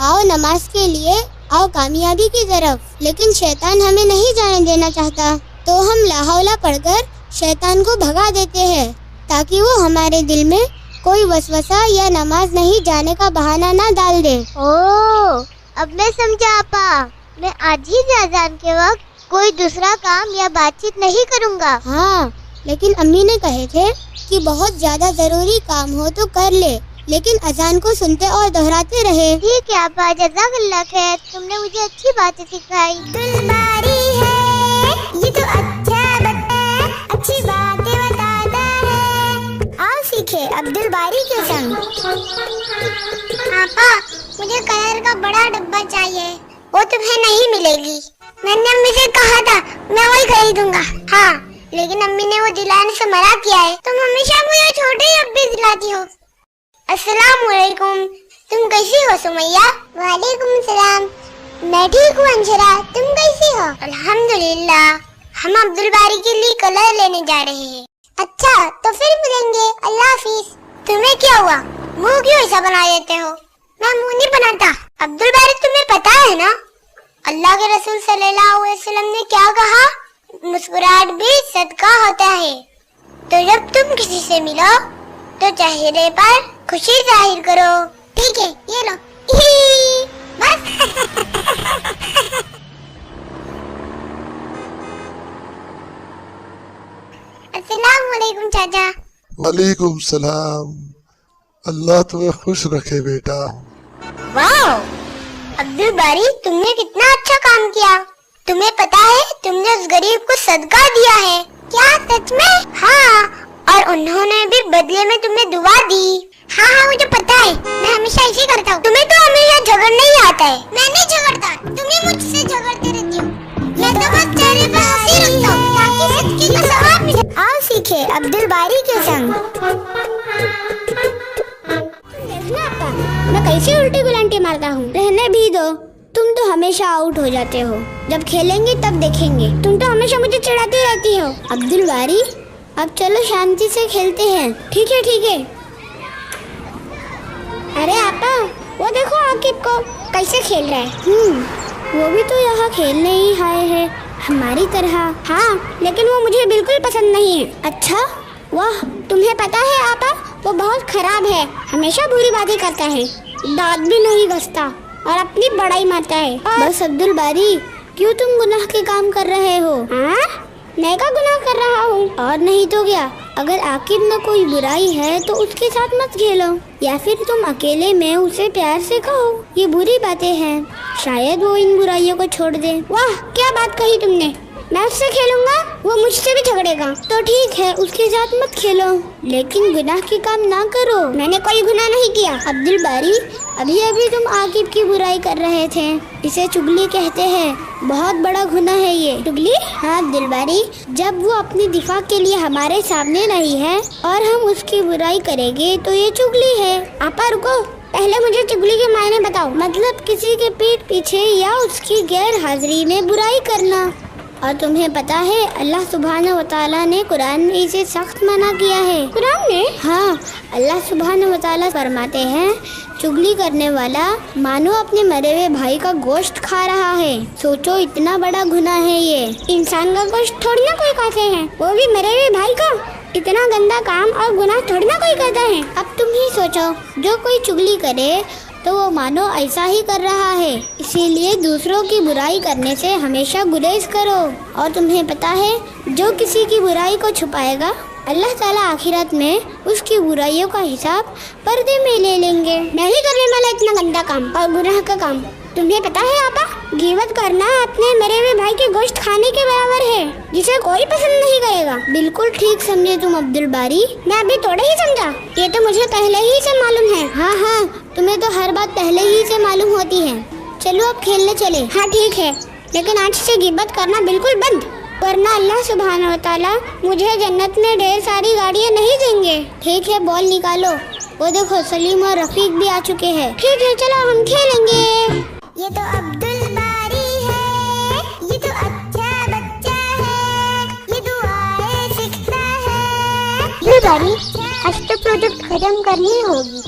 آؤ نماز کے لیے، آؤ کامیابی کی طرف. لیکن شیطان ہمیں نہیں جانے دینا چاہتا، تو ہم لا حول پڑھ کر شیطان کو بھگا دیتے ہیں تاکہ وہ ہمارے دل میں کوئی وسوسہ یا نماز نہیں جانے کا بہانہ نہ ڈال دے. اب میں سمجھا آپا، میں آج ہی سے اذان کے وقت کوئی دوسرا کام یا بات چیت نہیں کروں گا. ہاں، لیکن امی نے کہے تھے کہ بہت زیادہ ضروری کام ہو تو کر لے، لیکن اذان کو سنتے اور دہراتے رہے. ٹھیک ہے آپا، جزاک اللہ خیر، تم نے مجھے اچھی باتیں سکھائی. دلباری ہے یہ تو اچھا اچھی باتیں بتاتا ہے، آؤ سیکھے عبد الباری کے سنگ. آپا مجھے کلر کا بڑا ڈبہ چاہیے، وہ تمہیں نہیں ملے گی. میں نے امی سے کہا تھا میں وہی خریدوں گا. ہاں لیکن امی نے وہ دلانے سے منع کیا ہے. تم ہمیشہ مجھے چھوٹے ڈبے دلاتی ہو. السلام علیکم، تم کیسی ہو سمیہ؟ وعلیکم السلام، میں ٹھیک ہوں. انشرا تم کیسی ہو؟ الحمدللہ. ہم عبد الباری کے لیے کلر لینے جا رہے ہیں. اچھا تو پھر ملیں گے، اللہ حافظ. تمہیں کیا ہوا، منہ کیوں ایسا بنا دیتے ہو؟ میں منہ نہیں بناتا. عبد الباری تمہیں پتا ہے نا اللہ کے رسول صلی اللہ علیہ وسلم نے کیا کہا؟ مسکراہٹ بھی صدقہ ہوتا ہے. تو جب تم کسی سے ملو تو چہرے پر خوشی ظاہر کرو. ٹھیک ہے، یہ لو بس. السلام علیکم چاچا. وعلیکم السلام. اللہ تمہیں خوش رکھے بیٹا. واو عبد الباری، تم نے کتنا اچھا کام کیا. تمہیں پتا ہے تم نے اس غریب کو صدقہ دیا ہے. کیا سچ میں؟ ہاں، اور انہوں نے بھی بدلے میں تمہیں دعا دی. ہاں مجھے پتا ہے، میں ہمیشہ ایسے کرتا ہوں. تمہیں تو ہمیشہ جھگڑنا ہی آتا ہے. میں نہیں جھگڑتا، تم ہی مجھ سے جھگڑتے رہتی ہو. میں تو بس چہرے پہ ہنسی رکھتا ہوں تاکہ صدقے کا ثواب ملے. آؤ سیکھے عبد الباری کے سنگ. میں کیسے الٹی گلانٹی مارتا ہوں؟ رہنے بھی دو، تم تو ہمیشہ آؤٹ ہو جاتے ہو. جب کھیلیں گے تب دیکھیں گے. تم تو ہمیشہ مجھے چڑھاتی رہتی ہو. عبد الباری اب چلو شانتی سے کھیلتے ہیں. ٹھیک ہے ٹھیک ہے. ارے آپا وہ دیکھو عاقب کو کیسے کھیل رہا ہے. وہ بھی تو یہاں کھیلنے ہی آئے ہیں ہماری طرح. ہاں لیکن وہ مجھے بالکل پسند نہیں ہے. اچھا واہ، تمہیں پتا ہے آپا وہ بہت خراب ہے، ہمیشہ بری باتیں کرتا ہے، دانت بھی نہیں گھستا اور اپنی بڑائی مارتا ہے. بس عبد الباری کیوں تم گناہ کے کام کر رہے ہو؟ میں کا گناہ کر رہا ہوں؟ اور نہیں تو کیا. اگر عاقب میں کوئی برائی ہے تو اس کے ساتھ مت کھیلو، یا پھر تم اکیلے میں اسے پیار سے کہو یہ بری باتیں ہیں، شاید وہ ان برائیوں کو چھوڑ دے. واہ کیا بات کہی تم نے. میں اس سے کھیلوں گا، وہ مجھ سے بھی جھگڑے گا. تو ٹھیک ہے اس کے ساتھ مت کھیلو، لیکن گناہ کے کام نہ کرو. میں نے کوئی گناہ نہیں کیا. عبد الباری ابھی تم عاقب کی برائی کر رہے تھے. اسے چگلی کہتے ہیں، بہت بڑا گناہ ہے یہ. چگلی؟ ہاں عبد الباری، جب وہ اپنی دفاع کے لیے ہمارے سامنے نہیں ہے اور ہم اس کی برائی کریں گے تو یہ چگلی ہے. آپا رکو، पहले मुझे चुगली के मायने बताओ। मतलब किसी के पीठ पीछे या उसकी गैर हाजिरी में बुराई करना। और तुम्हें पता है अल्लाह सुब्हानहू व तआला ने कुरान में इसे सख्त मना किया है। कुरान में? हाँ, अल्लाह सुब्हानहू व तआला फरमाते हैं चुगली करने वाला मानो अपने मरे हुए भाई का गोश्त खा रहा है। सोचो इतना बड़ा गुनाह है ये। इंसान का गोश्त थोड़ी ना कोई खाते हैं, वो भी मरे हुए भाई का। इतना गंदा काम और गुनाह थोड़ी ना कोई करता है। अब तुम ही सोचो, जो कोई चुगली करे तो वो मानो ऐसा ही कर रहा है। इसीलिए दूसरों की बुराई करने से हमेशा गुरेज करो। और तुम्हें पता है जो किसी की बुराई को छुपाएगा अल्लाह ताला आखिरत में उसकी बुराइयों का हिसाब पर्दे में ले लेंगे। नहीं करने वाला इतना गंदा काम और गुनाह का काम। तुम्हें पता है आपा, गीबत करना अपने मरे हुए भाई के गोश्त खाने के बराबर है, जिसे कोई पसंद नहीं करेगा। बिल्कुल ठीक समझे तुम अब्दुल बारी। मैं अभी थोड़ा ही समझा, ये तो मुझे पहले ही से मालूम है। हाँ, तुम्हें तो हर बात पहले ही से मालूम होती है। चलो अब खेलने चले। हाँ ठीक है, लेकिन आज से गीबत करना बिल्कुल बंद, वरना अल्लाह सुब्हानहू व तआला मुझे जन्नत में ढेर सारी गाड़ियाँ नहीं देंगे। ठीक है, बॉल निकालो। वो देखो सलीम और रफीक भी आ चुके हैं। ठीक है, चलो हम खेलेंगे। ये तो अब्दुल बारी है, ये तो अच्छा बच्चा है, ये दुआएं सीखता है। अब्दुल बारी, आज तो प्रोजेक्ट खत्म करनी होगी,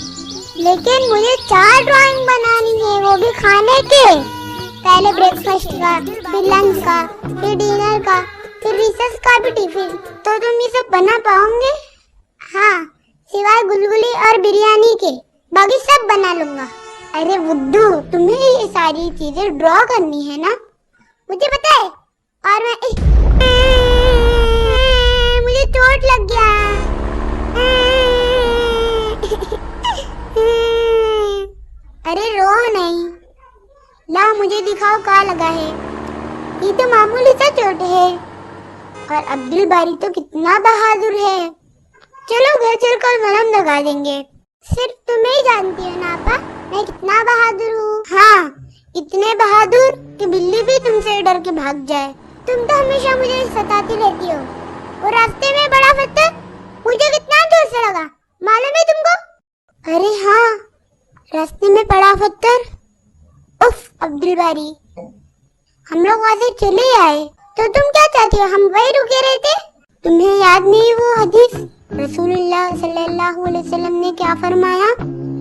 लेकिन मुझे 4 ड्राइंग बनानी है, वो भी खाने के। पहले ब्रेकफास्ट का, फिर लंच का, फिर डिनर का, फिर रिसेस का भी टिफिन। तो तुम ये सब बना पाओगे? हाँ, सिवाय गुलगुली और बिरयानी के, बाकी सब बना लूंगा। अरे बुद्धू, तुम्हें ये सारी चीजें ड्रॉ करनी है ना, मुझे पता है। और मुझे चोट लग गया। अरे रो नहीं, ला मुझे दिखाओ क्या लगा है। ये तो मामूली सा चोट है। और अब्दुल बारी तो कितना बहादुर है। चलो घर चलकर मलहम लगा देंगे। सिर्फ तुम्हें ही जानती हो ना आपा, मैं कितना बहादुर हूँ। हाँ, इतने बहादुर कि बिल्ली भी तुमसे डर के भाग जाए। तुम तो हमेशा मुझे सताती रहती हो। और रास्ते में बड़ा पत्थर मुझे कितना जोर से लगा, मालूम है तुमको? अरे हाँ, रास्ते में बड़ा पत्थर। उफ अब्दुल बारी, हम लोग वहाँ से चले आए तो तुम क्या चाहती हो हम वही रुके रहते? तुम्हें याद नहीं वो हदीस, रसूलुल्लाह सल्लल्लाहु अलैहि वसल्लम ने क्या फरमाया?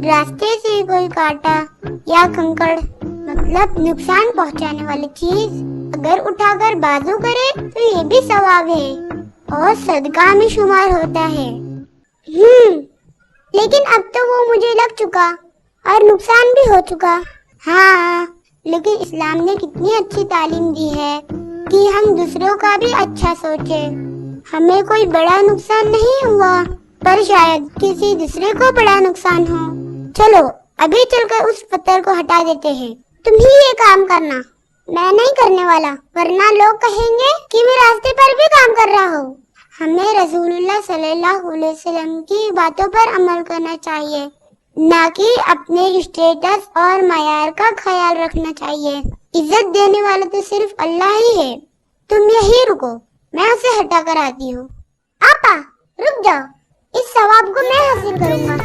रास्ते से कोई कांटा या कंकड़, मतलब नुकसान पहुंचाने वाली चीज अगर उठाकर बाजू करे तो ये भी सवाब है और सदका में शुमार होता है। लेकिन अब तो वो मुझे लग चुका और नुकसान भी हो चुका। हाँ, लेकिन इस्लाम ने कितनी अच्छी तालीम दी है कि हम दूसरों का भी अच्छा सोचे। हमें कोई बड़ा नुकसान नहीं हुआ, पर शायद किसी दूसरे को बड़ा नुकसान हो। चलो अभी चलकर उस पत्थर को हटा देते हैं। तुम ही ये काम करना, मैं नहीं करने वाला, वरना लोग कहेंगे कि मैं रास्ते पर भी काम कर रहा हूँ। हमें रसूलुल्लाह सल्लल्लाहु अलैहि वसल्लम की बातों पर अमल करना चाहिए, ना कि अपने स्टेटस और मयार का ख्याल रखना चाहिए। इज्जत देने वाला तो सिर्फ अल्लाह ही है। तुम यही रुको, मैं उसे हटा कर आती हूँ। आपा रुक जाओ, इस सवाब को मैं हासिल करूँगा।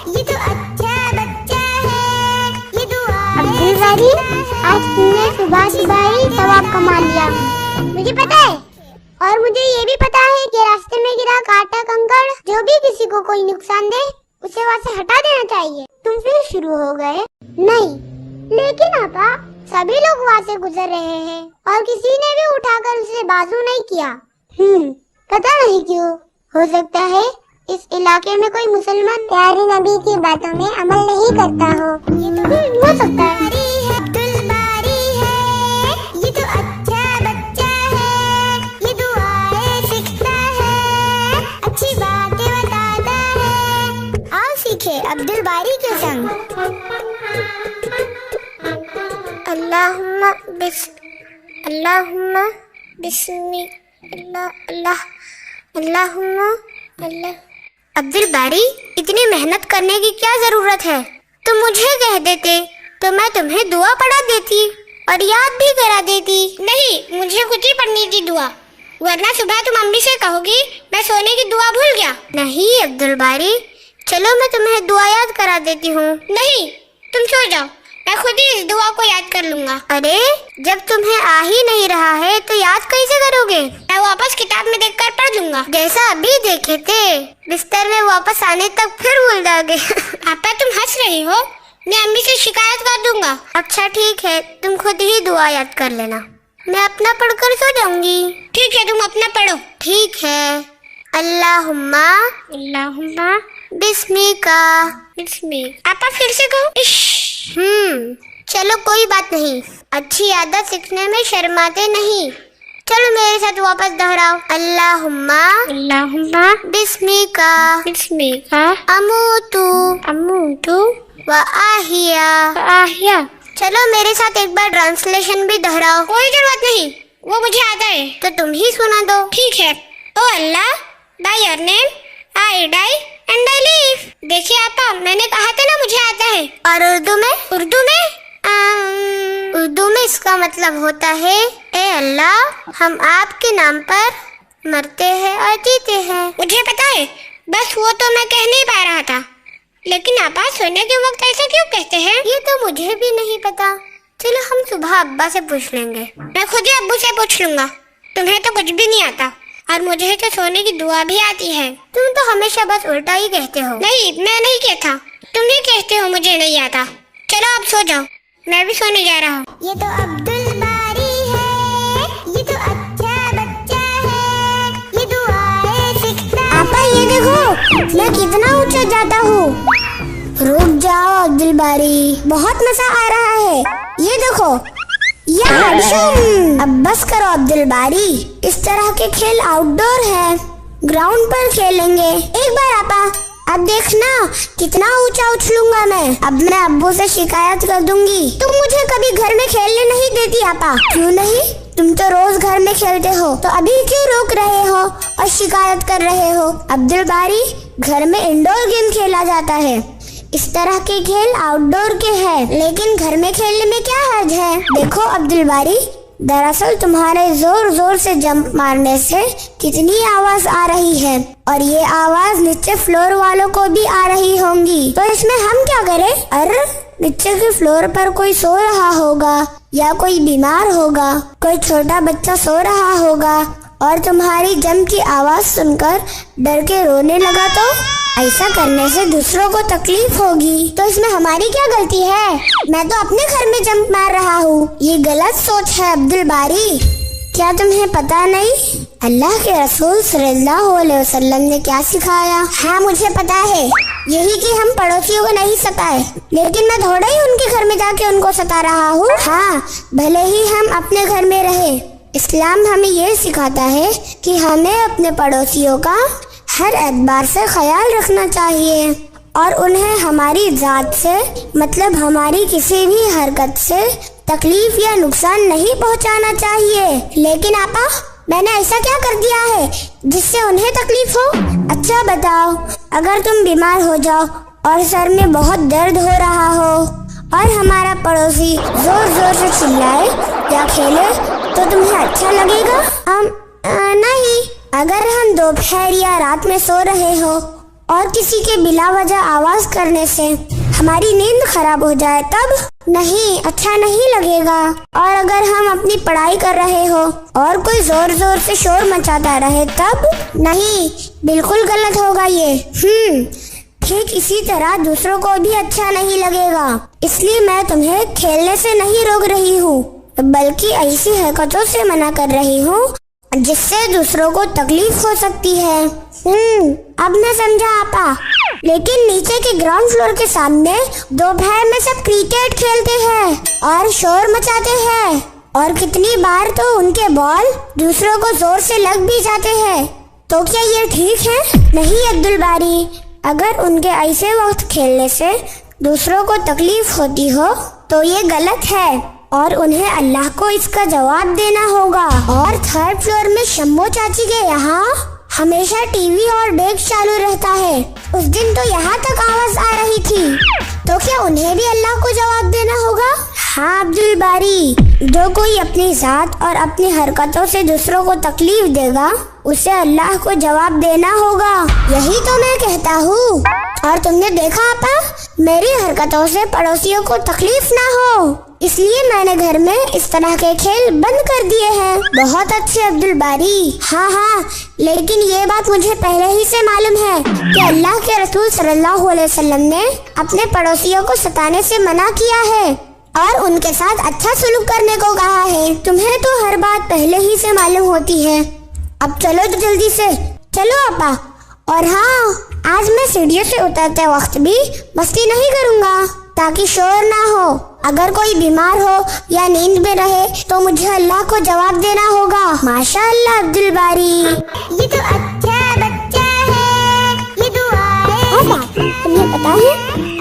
ये तो अच्छा बच्चा है, ये दुआएं अब्दुल बारी, आज तुमने सुबह सुबह ही सवाब कमा लिया, मुझे पता है। और मुझे ये भी पता है कि रास्ते में गिरा कांटा कंकड़ जो भी किसी को कोई नुकसान दे उसे वहाँ से हटा देना चाहिए। तुम फिर शुरू हो गए? नहीं, लेकिन आपा सभी लोग वहाँ से गुजर रहे हैं और किसी ने भी उठाकर उसे बाजू नहीं किया। पता नहीं क्यों, हो सकता है इस इलाके में कोई मुसलमान प्यारे नबी की बातों में अमल नहीं करता हो। हो सकता है। अब्दुल बारी है, ये तो अच्छा बच्चा है, ये दुआएं सीखता है, अच्छी बातें बताता है। आओ सीखे अब्दुल बारी के संग। अल्लाहुम्मा बिस्मी अल्लाह अल्लाहुम्मा अल्लाह। अब्दुल बारी, इतनी मेहनत करने की क्या जरूरत है? तुम मुझे कह देते तो मैं तुम्हें दुआ पढ़ा देती और याद भी करा देती। नहीं, मुझे खुद ही पढ़नी थी दुआ, वरना सुबह तुम अम्मी से कहोगी मैं सोने की दुआ भूल गया। नहीं अब्दुल बारी, चलो मैं तुम्हें दुआ याद करा देती हूँ। नहीं, तुम सो जाओ, मैं खुद ही इस दुआ को याद कर लूंगा। अरे जब तुम्हें आ ही नहीं रहा है तो याद कैसे करोगे? मैं वापस किताब में देखकर पढ़ लूंगा, जैसा अभी देखे थे। बिस्तर में वापस आने तक फिर भूल जाओगे। पापा तुम हंस रही हो, मैं अम्मी से शिकायत कर दूंगा। अच्छा ठीक है, तुम खुद ही दुआ याद कर लेना, मैं अपना पढ़कर सो जाऊंगी। ठीक है, तुम अपना पढ़ो। ठीक है। अल्लाहुम्मा बिस्मिका। आपा फिर से कहो। चलो कोई बात नहीं, अच्छी आदत सीखने में शर्माते नहीं। चलो मेरे साथ वापस दोहराओ। अल्लाहुम्मा बिस्मिका अमूतु व आहिया। चलो मेरे साथ एक बार ट्रांसलेशन भी दोहराओ। कोई जरूरत नहीं, वो मुझे आता है। तो तुम ही सुना दो। ठीक है। O Allah, by your name I die and I live. देखिए आपा, मैंने कहा था ना मुझे आता है। और उर्दू में इसका मतलब होता है, ए अल्लाह, हम आपके नाम पर मरते हैं और जीते हैं। मुझे पता है, बस वो तो मैं कह नहीं पा रहा था। लेकिन आपा सोने के वक्त ऐसा क्यों कहते हैं? ये तो मुझे भी नहीं पता। चलो हम सुबह अब्बा से पूछ लेंगे। मैं खुद ही अब्बू से पूछ लूंगा। तुम्हें तो कुछ भी नहीं आता, और मुझे तो सोने की दुआ भी आती है। तुम तो हमेशा बस उल्टा ही कहते हो। नहीं, मैं नहीं कहता, तुम ही कहते हो मुझे नहीं आता। चलो अब सो जाओ, मैं भी सोने जा रहा हूँ। ये तो अब्दुल बारी है, ये तो अच्छा बच्चा है, ये दुआएं सीखता है। आपा ये देखो, मैं कितना ऊंचा जाता हूँ। रुक जाओ अब्दुल बारी, बहुत मजा आ रहा है। ये देखो, अब बस करो अब्दुल बारी, इस तरह के खेल आउटडोर है, ग्राउंड पर खेलेंगे। एक बार आपा, अब देखना कितना ऊंचा उछलूंगा मैं। अब मैं अब्बू से शिकायत कर दूंगी। तुम मुझे कभी घर में खेलने नहीं देती आपा। क्यों नहीं? तुम तो रोज घर में खेलते हो, तो अभी क्यों रोक रहे हो और शिकायत कर रहे हो? अब्दुल बारी, घर में इंडोर गेम खेला जाता है, इस तरह के खेल आउटडोर के हैं, लेकिन घर में खेलने में क्या हर्ज है? देखो अब्दुल बारी, दरअसल तुम्हारे जोर जोर से जंप मारने से कितनी आवाज आ रही है, और ये आवाज नीचे फ्लोर वालों को भी आ रही होंगी। तो इसमें हम क्या करें? अरे नीचे के फ्लोर पर कोई सो रहा होगा, या कोई बीमार होगा, कोई छोटा बच्चा सो रहा होगा, और तुम्हारी जंप की आवाज सुनकर डर के रोने लगा, तो ऐसा करने से दूसरों को तकलीफ होगी। तो इसमें हमारी क्या गलती है? मैं तो अपने घर में जंप मार रहा हूँ। ये गलत सोच है अब्दुल बारी। क्या तुम्हें पता नहीं अल्लाह के रसूल सल्लल्लाहु अलैहि वसल्लम ने क्या सिखाया? हाँ मुझे पता है, यही कि हम पड़ोसियों को नहीं सताए, लेकिन मैं थोड़ा ही उनके घर में जाके उनको सता रहा हूँ। हाँ, भले ही हम अपने घर में रहे, इस्लाम हमें ये सिखाता है कि हमें अपने पड़ोसियों का हर एतबार से ख्याल रखना चाहिए, और उन्हें हमारी जात से, मतलब हमारी किसी भी हरकत से तकलीफ या नुकसान नहीं पहुंचाना चाहिए। लेकिन आपा, मैंने ऐसा क्या कर दिया है जिससे उन्हें तकलीफ हो? अच्छा बताओ, अगर तुम बीमार हो जाओ और सर में बहुत दर्द हो रहा हो और हमारा पड़ोसी जोर जोर से चिल्लाए या खेले, तो तुम्हें अच्छा लगेगा? नहीं। अगर हम दोपहर या रात में सो रहे हो और किसी के बिला वजह आवाज करने से हमारी नींद खराब हो जाए, तब? नहीं, अच्छा नहीं लगेगा। और अगर हम अपनी पढ़ाई कर रहे हो और कोई जोर जोर से शोर मचाता रहे, तब? नहीं, बिल्कुल गलत होगा ये। ठीक इसी तरह दूसरों को भी अच्छा नहीं लगेगा। इसलिए मैं तुम्हें खेलने से नहीं रोक रही हूँ, बल्कि ऐसी हरकतों से मना कर रही हूँ जिससे दूसरों को तकलीफ हो सकती है। अब मैं समझा आपा। लेकिन नीचे के ग्राउंड फ्लोर के सामने दोपहर में सब क्रिकेट खेलते हैं और शोर मचाते हैं, और कितनी बार तो उनके बॉल दूसरों को जोर से लग भी जाते हैं। तो क्या ये ठीक है? नहीं अब्दुल बारी, अगर उनके ऐसे वक्त खेलने से दूसरों को तकलीफ होती हो तो ये गलत है, और उन्हें अल्लाह को इसका जवाब देना होगा। और थर्ड फ्लोर में शम्मो चाची के यहाँ हमेशा टीवी और डेस्क चालू रहता है। उस दिन तो यहाँ तक आवाज आ रही थी, तो क्या उन्हें भी अल्लाह को जवाब देना होगा? हाँ अब्दुल बारी, जो कोई अपनी जात और अपनी हरकतों से दूसरों को तकलीफ देगा, उसे अल्लाह को जवाब देना होगा। यही तो मैं कहता हूँ। اور تم نے دیکھا آپا، میری حرکتوں سے پڑوسیوں کو تکلیف نہ ہو، اس لیے میں نے گھر میں اس طرح کے کھیل بند کر دیے ہیں۔ بہت اچھے عبد الباری۔ ہاں ہاں، لیکن یہ بات مجھے پہلے ہی سے معلوم ہے کہ اللہ کے رسول صلی اللہ علیہ وسلم نے اپنے پڑوسیوں کو ستانے سے منع کیا ہے اور ان کے ساتھ اچھا سلوک کرنے کو کہا ہے۔ تمہیں تو ہر بات پہلے ہی سے معلوم ہوتی ہے۔ اب چلو تو جلدی سے، چلو آپا۔ اور ہاں، آج میں سیڑھیوں سے اترتے وقت بھی مستی نہیں کروں گا تاکہ شور نہ ہو۔ اگر کوئی بیمار ہو یا نیند میں رہے تو مجھے اللہ کو جواب دینا ہوگا۔ ماشاء اللہ عبد الباری، یہ تو اچھا بچہ ہے، یہ دعا ہے۔ تمہیں پتا ہے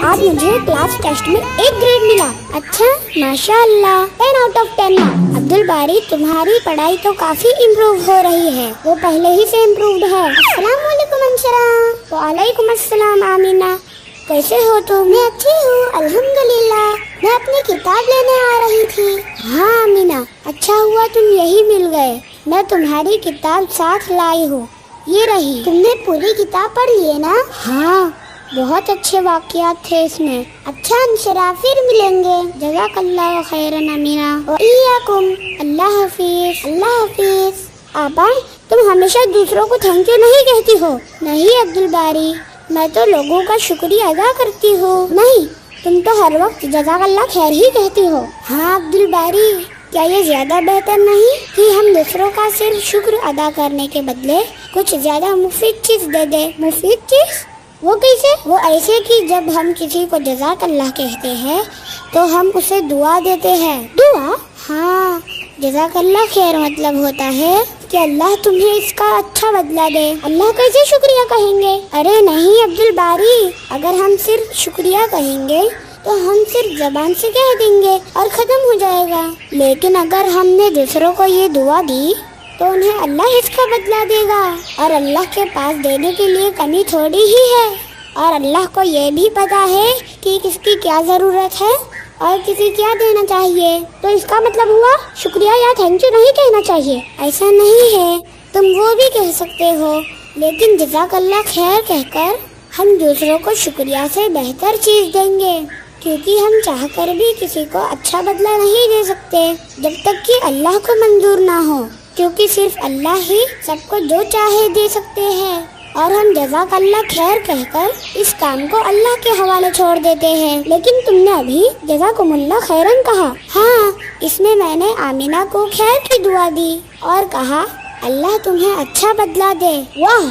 آج مجھے کلاس ٹیسٹ میں 1 گریڈ ملا۔ اچھا، ماشاء اللہ، 10 آؤٹ آف 10 عبد الباری، تمہاری پڑھائی تو کافی امپروو ہو رہی ہے، وہ پہلے ہی سے امپرووڈ ہے۔ السلام علیکم انشرا۔ وعلیکم السلام آمینہ، کیسے ہو تم؟ میں اچھی ہوں الحمدللہ، میں اپنی کتاب لینے آ رہی تھی۔ ہاں آمینہ، اچھا ہوا تم یہی مل گئے، میں تمہاری کتاب ساتھ لائی ہوں، یہ رہی۔ تم نے پوری کتاب پڑھ لی ہے نا؟ ہاں، بہت اچھے واقعات تھے اس میں۔ اچھا انشرا، پھر ملیں گے۔ جزاک اللہ خیرا امینہ۔ وإیاکم۔ اللہ حافظ۔ اللہ حافظ۔ آپا، تم ہمیشہ دوسروں کو تھینک یو نہیں کہتی ہو۔ نہیں عبد الباری، میں تو لوگوں کا شکریہ ادا کرتی ہوں۔ نہیں، تم تو ہر وقت جزاک اللہ خیر ہی کہتی ہو۔ ہاں عبد الباری، کیا یہ زیادہ بہتر نہیں کہ ہم دوسروں کا صرف شکر ادا کرنے کے بدلے کچھ زیادہ مفید چیز دے دیں؟ مفید چیز؟ وہ کیسے؟ وہ ایسے کہ جب ہم کسی کو جزاک اللہ کہتے ہیں تو ہم اسے دعا دیتے ہیں۔ دعا؟ ہاں، جزاک اللہ خیر مطلب ہوتا ہے کہ اللہ تمہیں اس کا اچھا بدلہ دے۔ اللہ کیسے شکریہ کہیں گے؟ ارے نہیں عبد الباری، اگر ہم صرف شکریہ کہیں گے تو ہم صرف زبان سے کہہ دیں گے اور ختم ہو جائے گا، لیکن اگر ہم نے دوسروں کو یہ دعا دی تو انہیں اللہ اس کا بدلہ دے گا، اور اللہ کے پاس دینے کے لیے کمی تھوڑی ہی ہے، اور اللہ کو یہ بھی پتا ہے کہ کس کی کیا ضرورت ہے اور کسی کیا دینا چاہیے۔ تو اس کا مطلب ہوا شکریہ یا تھینک یو نہیں کہنا چاہیے؟ ایسا نہیں ہے، تم وہ بھی کہہ سکتے ہو، لیکن جزاک اللہ خیر کہہ کر ہم دوسروں کو شکریہ سے بہتر چیز دیں گے، کیونکہ ہم چاہ کر بھی کسی کو اچھا بدلہ نہیں دے سکتے جب تک کہ اللہ کو منظور نہ ہو، کیونکہ صرف اللہ ہی سب کو جو چاہے دے سکتے ہیں، اور ہم جزاک اللہ خیر کہہ کر اس کام کو اللہ کے حوالے چھوڑ دیتے ہیں۔ لیکن تم نے ابھی جزاکم اللہ خیرن کہا۔ ہاں، اس میں میں نے آمینہ کو خیر کی دعا دی اور کہا اللہ تمہیں اچھا بدلہ دے۔ واہ،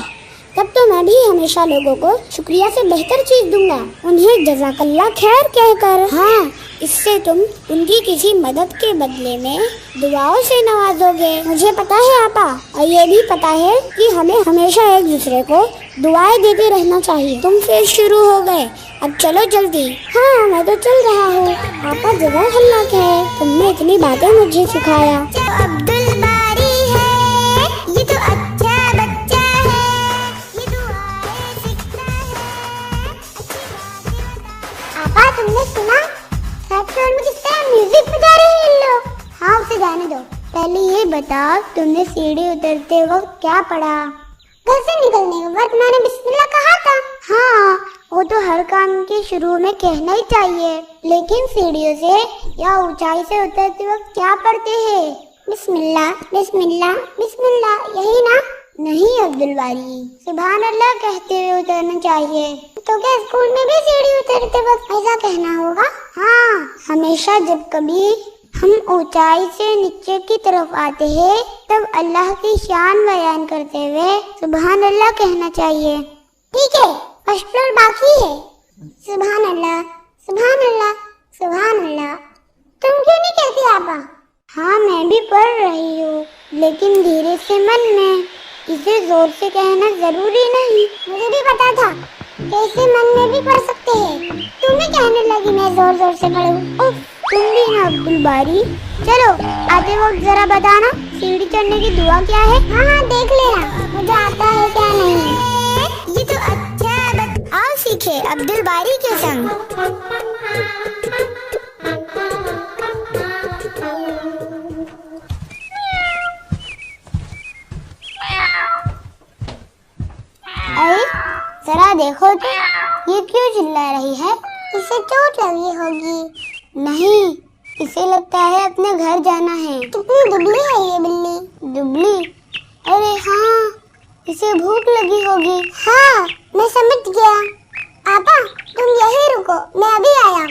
تب تو میں بھی ہمیشہ لوگوں کو شکریہ سے بہتر چیز دوں گا، انہیں جزاک اللہ خیر کہہ کر۔ ہاں، اس سے تم ان کی کسی مدد کے بدلے میں دعاؤں سے نوازو گے۔ مجھے پتا ہے آپا، اور یہ بھی پتا ہے کہ ہمیں ہمیشہ ایک دوسرے کو دعائیں دیتے رہنا چاہیے۔ تم پھر شروع ہو گئے، اب چلو جلدی۔ ہاں، میں تو چل رہا ہوں۔ آپا جزاک اللہ خیر، تم نے اتنی باتیں مجھے سکھایا۔ عبد الباری ہے، یہ تو اچھا بچہ ہے، یہ دعائیں سیکھتا ہے۔ آپا تم نے سنا فلور میں کس طرح میوزک بجا رہے ہیں لوگ؟ ہاں اسے جانے دو، پہلے یہ بتاؤ تم نے سیڑھی اترتے وقت کیا پڑھا؟ گھر سے نکلنے کے وقت میں نے بسم اللہ کہا تھا۔ ہاں، وہ تو ہر کام کے شروع میں کہنا ہی چاہیے، لیکن سیڑھیوں سے یا اونچائی سے اترتے وقت کیا پڑھتے ہیں؟ بسم اللہ بسم اللہ بسم اللہ، یہی نا؟ نہیں عبد الباری، سبحان اللہ کہتے ہوئے اترنا چاہیے۔ تو کیا اسکول میں بھی سیڑھی اترتے وقت ایسا کہنا ہوگا؟ ہاں، ہمیشہ جب کبھی ہم اونچائی سے نیچے کی طرف آتے ہیں تب اللہ کی شان بیان کرتے ہوئے سبحان اللہ کہنا چاہیے۔ ٹھیک ہے، فرسٹ فلور باقی ہے۔ سبحان اللہ سبحان اللہ سبحان اللہ، تم کیوں نہیں کہتی آپا؟ ہاں میں بھی پڑھ رہی ہوں، لیکن دھیرے سے من میں، اسے زور سے کہنا ضروری نہیں۔ مجھے بھی پتا تھا کہ اسے من میں بھی پڑھ سکتے ہیں، تم بھی کہنے لگی میں زور زور سے پڑھوں۔ تم بھی نا عبد الباری۔ چلو آتے وقت ذرا بتانا سیڑھی چڑھنے کی دعا کیا ہے؟ ہاں ہاں دیکھ لینا مجھے آتا ہے کیا نہیں۔ یہ تو اچھا آؤ سیکھے عبد الباری کے سنگ۔ ذرا دیکھو تو ये क्यों चिल्ला रही है? इसे चोट लगी होगी। नहीं, इसे लगता है अपने घर जाना है। कितनी दुबली है ये बिल्ली। दुबली? अरे हाँ, इसे भूख लगी होगी। हाँ, मैं समझ गया। आपा, तुम यहीं रुको, मैं अभी आया।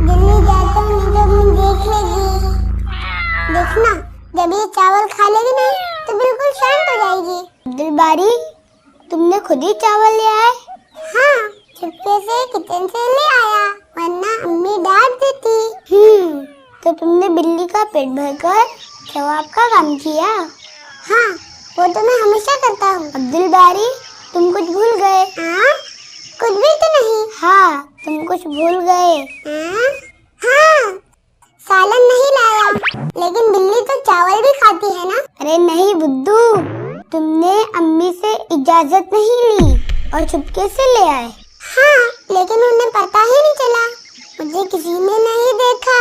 दिल्ली जाता हूँ जब मैं देख लेगी। देखना, जब ये चावल खा लेगी ना तो बिल्कुल शांत हो जाएगी। अब्दुल बारी, तुमने खुद ही चावल ले आए? हाँ, चुपके से किचन से ले आया, वरना अम्मी डांट देती। तो तुमने बिल्ली का पेट भरकर सवाब का काम किया? हाँ, वो तो मैं हमेशा करता हूँ। अब्दुल बारी, तुम कुछ भूल गए। कुछ भी तो नहीं। हाँ, तुम कुछ भूल गए। हाँ, सालन नहीं लाया, लेकिन बिल्ली तो चावल भी खाती है ना। अरे नहीं बुद्धू, तुमने अम्मी से इजाजत नहीं ली और चुपके से ले आए। हाँ, लेकिन उन्हें पता ही नहीं चला, मुझे किसी ने नहीं देखा।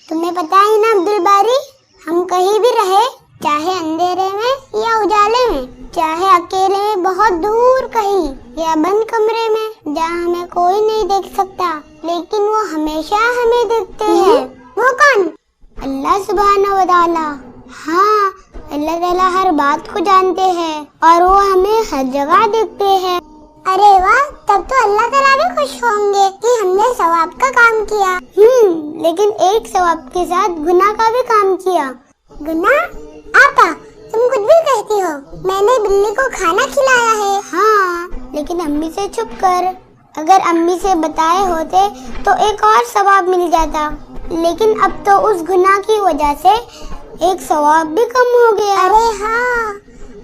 तुम्हें पता है ना अब्दुल बारी, हम कहीं भी रहे, चाहे अंधेरे में या उजाले में, चाहे अकेले में बहुत दूर कहीं या बंद कमरे में जहाँ हमें कोई नहीं देख सकता, लेकिन वो हमेशा हमें देखते हैं। वो कौन? अल्लाह सुब्हानहू व तआला। हाँ, अल्लाह ताला हर बात को जानते हैं और वो हमें हर जगह देखते हैं। अरे वाह, तब तो अल्लाह ताला भी खुश होंगे कि हमने सवाब का काम किया। लेकिन एक सवाब के साथ गुनाह का भी काम किया। गुनाह? आपा, तुम कुछ भी कहती हो। मैंने बिल्ली को खाना खिलाया है। हाँ, लेकिन अम्मी से छुप कर। अगर अम्मी से बताए होते तो एक और सवाब मिल जाता, लेकिन अब तो उस गुनाह की वजह से एक सवाब भी कम हो गया। अरे हाँ,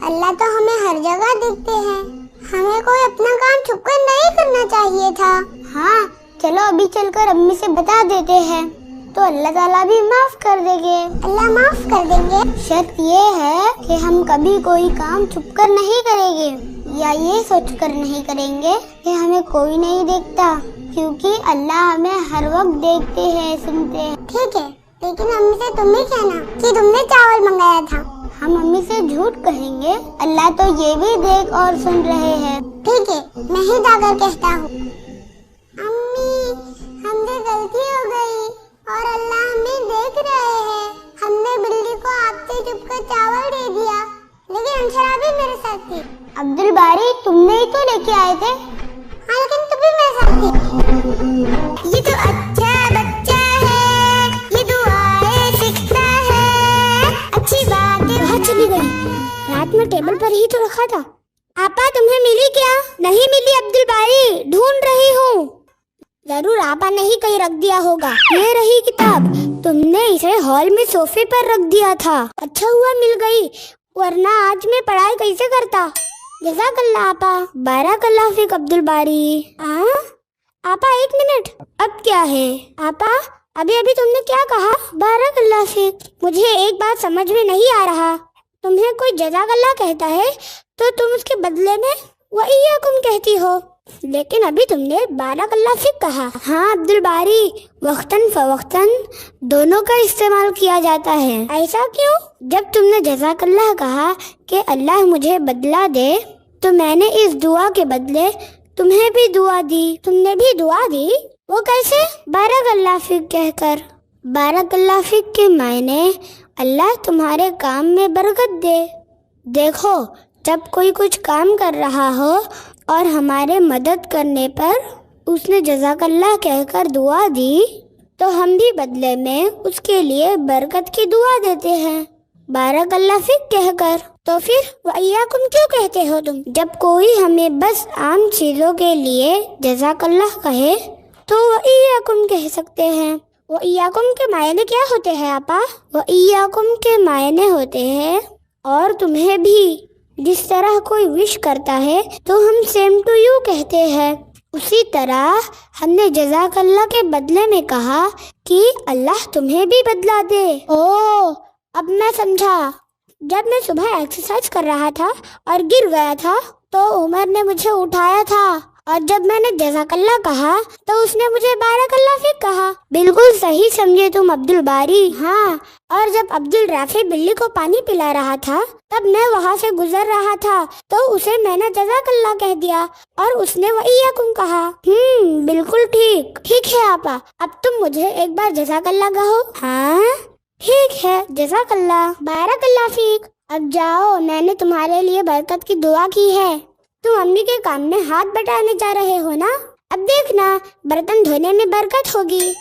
अल्लाह तो हमें हर जगह देखते हैं, हमें कोई अपना काम छुपकर नहीं करना चाहिए था। हाँ, चलो अभी चलकर अम्मी से बता देते हैं, तो अल्लाह ताला भी माफ कर देंगे। अल्लाह माफ कर देंगे? शर्त ये है कि हम कभी कोई काम छुपकर नहीं करेंगे या ये सोचकर नहीं करेंगे कि हमें कोई नहीं देखता, क्योंकि अल्लाह हमें हर वक्त देखते हैं, सुनते हैं। ठीक है, लेकिन अम्मी से तुम ही कहना कि तुमने चावल मंगाया था। हम अम्मी से झूठ कहेंगे, अल्लाह तो ये भी देख और सुन रहे हैं। ठीक है, मैं ही जाकर कहता हूँ। अम्मी, हमसे गलती हो गई और अल्लाह हमें देख रहे हैं। हमने बिल्ली को आपसे छुपकर चावल दे दिया, लेकिन अंशरा भी मेरे साथ थी। अब्दुल बारी, तुमने ही तो लेके आए थे। हाँ, लेकिन तुम भी मेरे साथ थी। ये तो अच्छा बच्चा है, ये दुआएं सीखता है, अच्छी बात है। कहाँ चली गई? रात में टेबल पर ही तो रखा था। आपा, तुम्हें मिली क्या? नहीं मिली अब्दुल बारी, ढूंढ रही हूँ। जरूर आपा ने ही कहीं रख दिया होगा। ये रही किताब, तुमने इसे हॉल में सोफे पर रख दिया था। अच्छा हुआ मिल गई, वरना आज मैं पढ़ाई कैसे करता। जज़ाकल्लाह आपा। बारकल्लाह फीक अब्दुल बारी। आपा, एक मिनट, अब क्या है? आपा, अभी अभी तुमने क्या कहा? बारकल्लाह फीक। मुझे एक बात समझ में नहीं आ रहा। तुम्हें कोई जज़ाकल्लाह कहता है तो तुम उसके बदले में वइय्याकुम कहती हो, लेकिन अभी तुमने बारकल्लाह फीक कहा। हाँ अब्दुल बारी, वक्तन फवक्तन दोनों का इस्तेमाल किया जाता है। ऐसा क्यों? जब तुमने जज़ाकल्लाह कहा कि अल्लाह मुझे बदला दे, तो मैंने इस दुआ के बदले तुम्हें भी दुआ दी। तुमने भी दुआ दी? वो कैसे? बारकल्लाह फीक कहकर। बारकल्लाह फीक के मायने अल्लाह तुम्हारे काम में बरकत दे। देखो, जब कोई कुछ काम कर रहा हो और हमारे मदद करने पर उसने जज़ाकल्लाह कहकर दुआ दी, तो हम भी बदले में उसके लिए बरकत की दुआ देते हैं, बारकल्लाह फीक कहकर। तो फिर वइय्याकुम क्यों कहते हो तुम? जब कोई हमें बस आम चीज़ों के लिए जज़ाकल्लाह कहे तो वइय्याकुम कह सकते हैं। वइय्याकुम के मायने क्या होते हैं आपा? वइय्याकुम के मायने होते हैं और तुम्हें भी। जिस तरह कोई विश करता है तो हम सेम टू यू कहते हैं, उसी तरह हमने जज़ाकल्लाह के बदले में कहा कि अल्लाह तुम्हें भी बदला दे। ओह, अब मैं समझा। जब मैं सुबह एक्सरसाइज कर रहा था और गिर गया था तो उमर ने मुझे उठाया था और जब मैंने जज़ाकल्लाह कहा तो उसने मुझे बारकल्लाह फीक कहा। बिल्कुल सही समझे तुम अब्दुल बारी। हाँ, और जब अब्दुल राफी बिल्ली को पानी पिला रहा था तब मैं वहाँ से गुजर रहा था तो उसे मैंने जज़ाकल्लाह कह दिया और उसने वइयकुम कहा। बिल्कुल ठीक। ठीक है आपा, अब तुम मुझे एक बार जज़ाकल्लाह कहो। हाँ ठीक है, जज़ाकल्लाह, बारकल्लाह फीक। अब जाओ, मैंने तुम्हारे लिए बरकत की दुआ की है। तुम अम्मी के काम में हाथ बटाने जा रहे हो ना, अब देखना बर्तन धोने में बरकत होगी।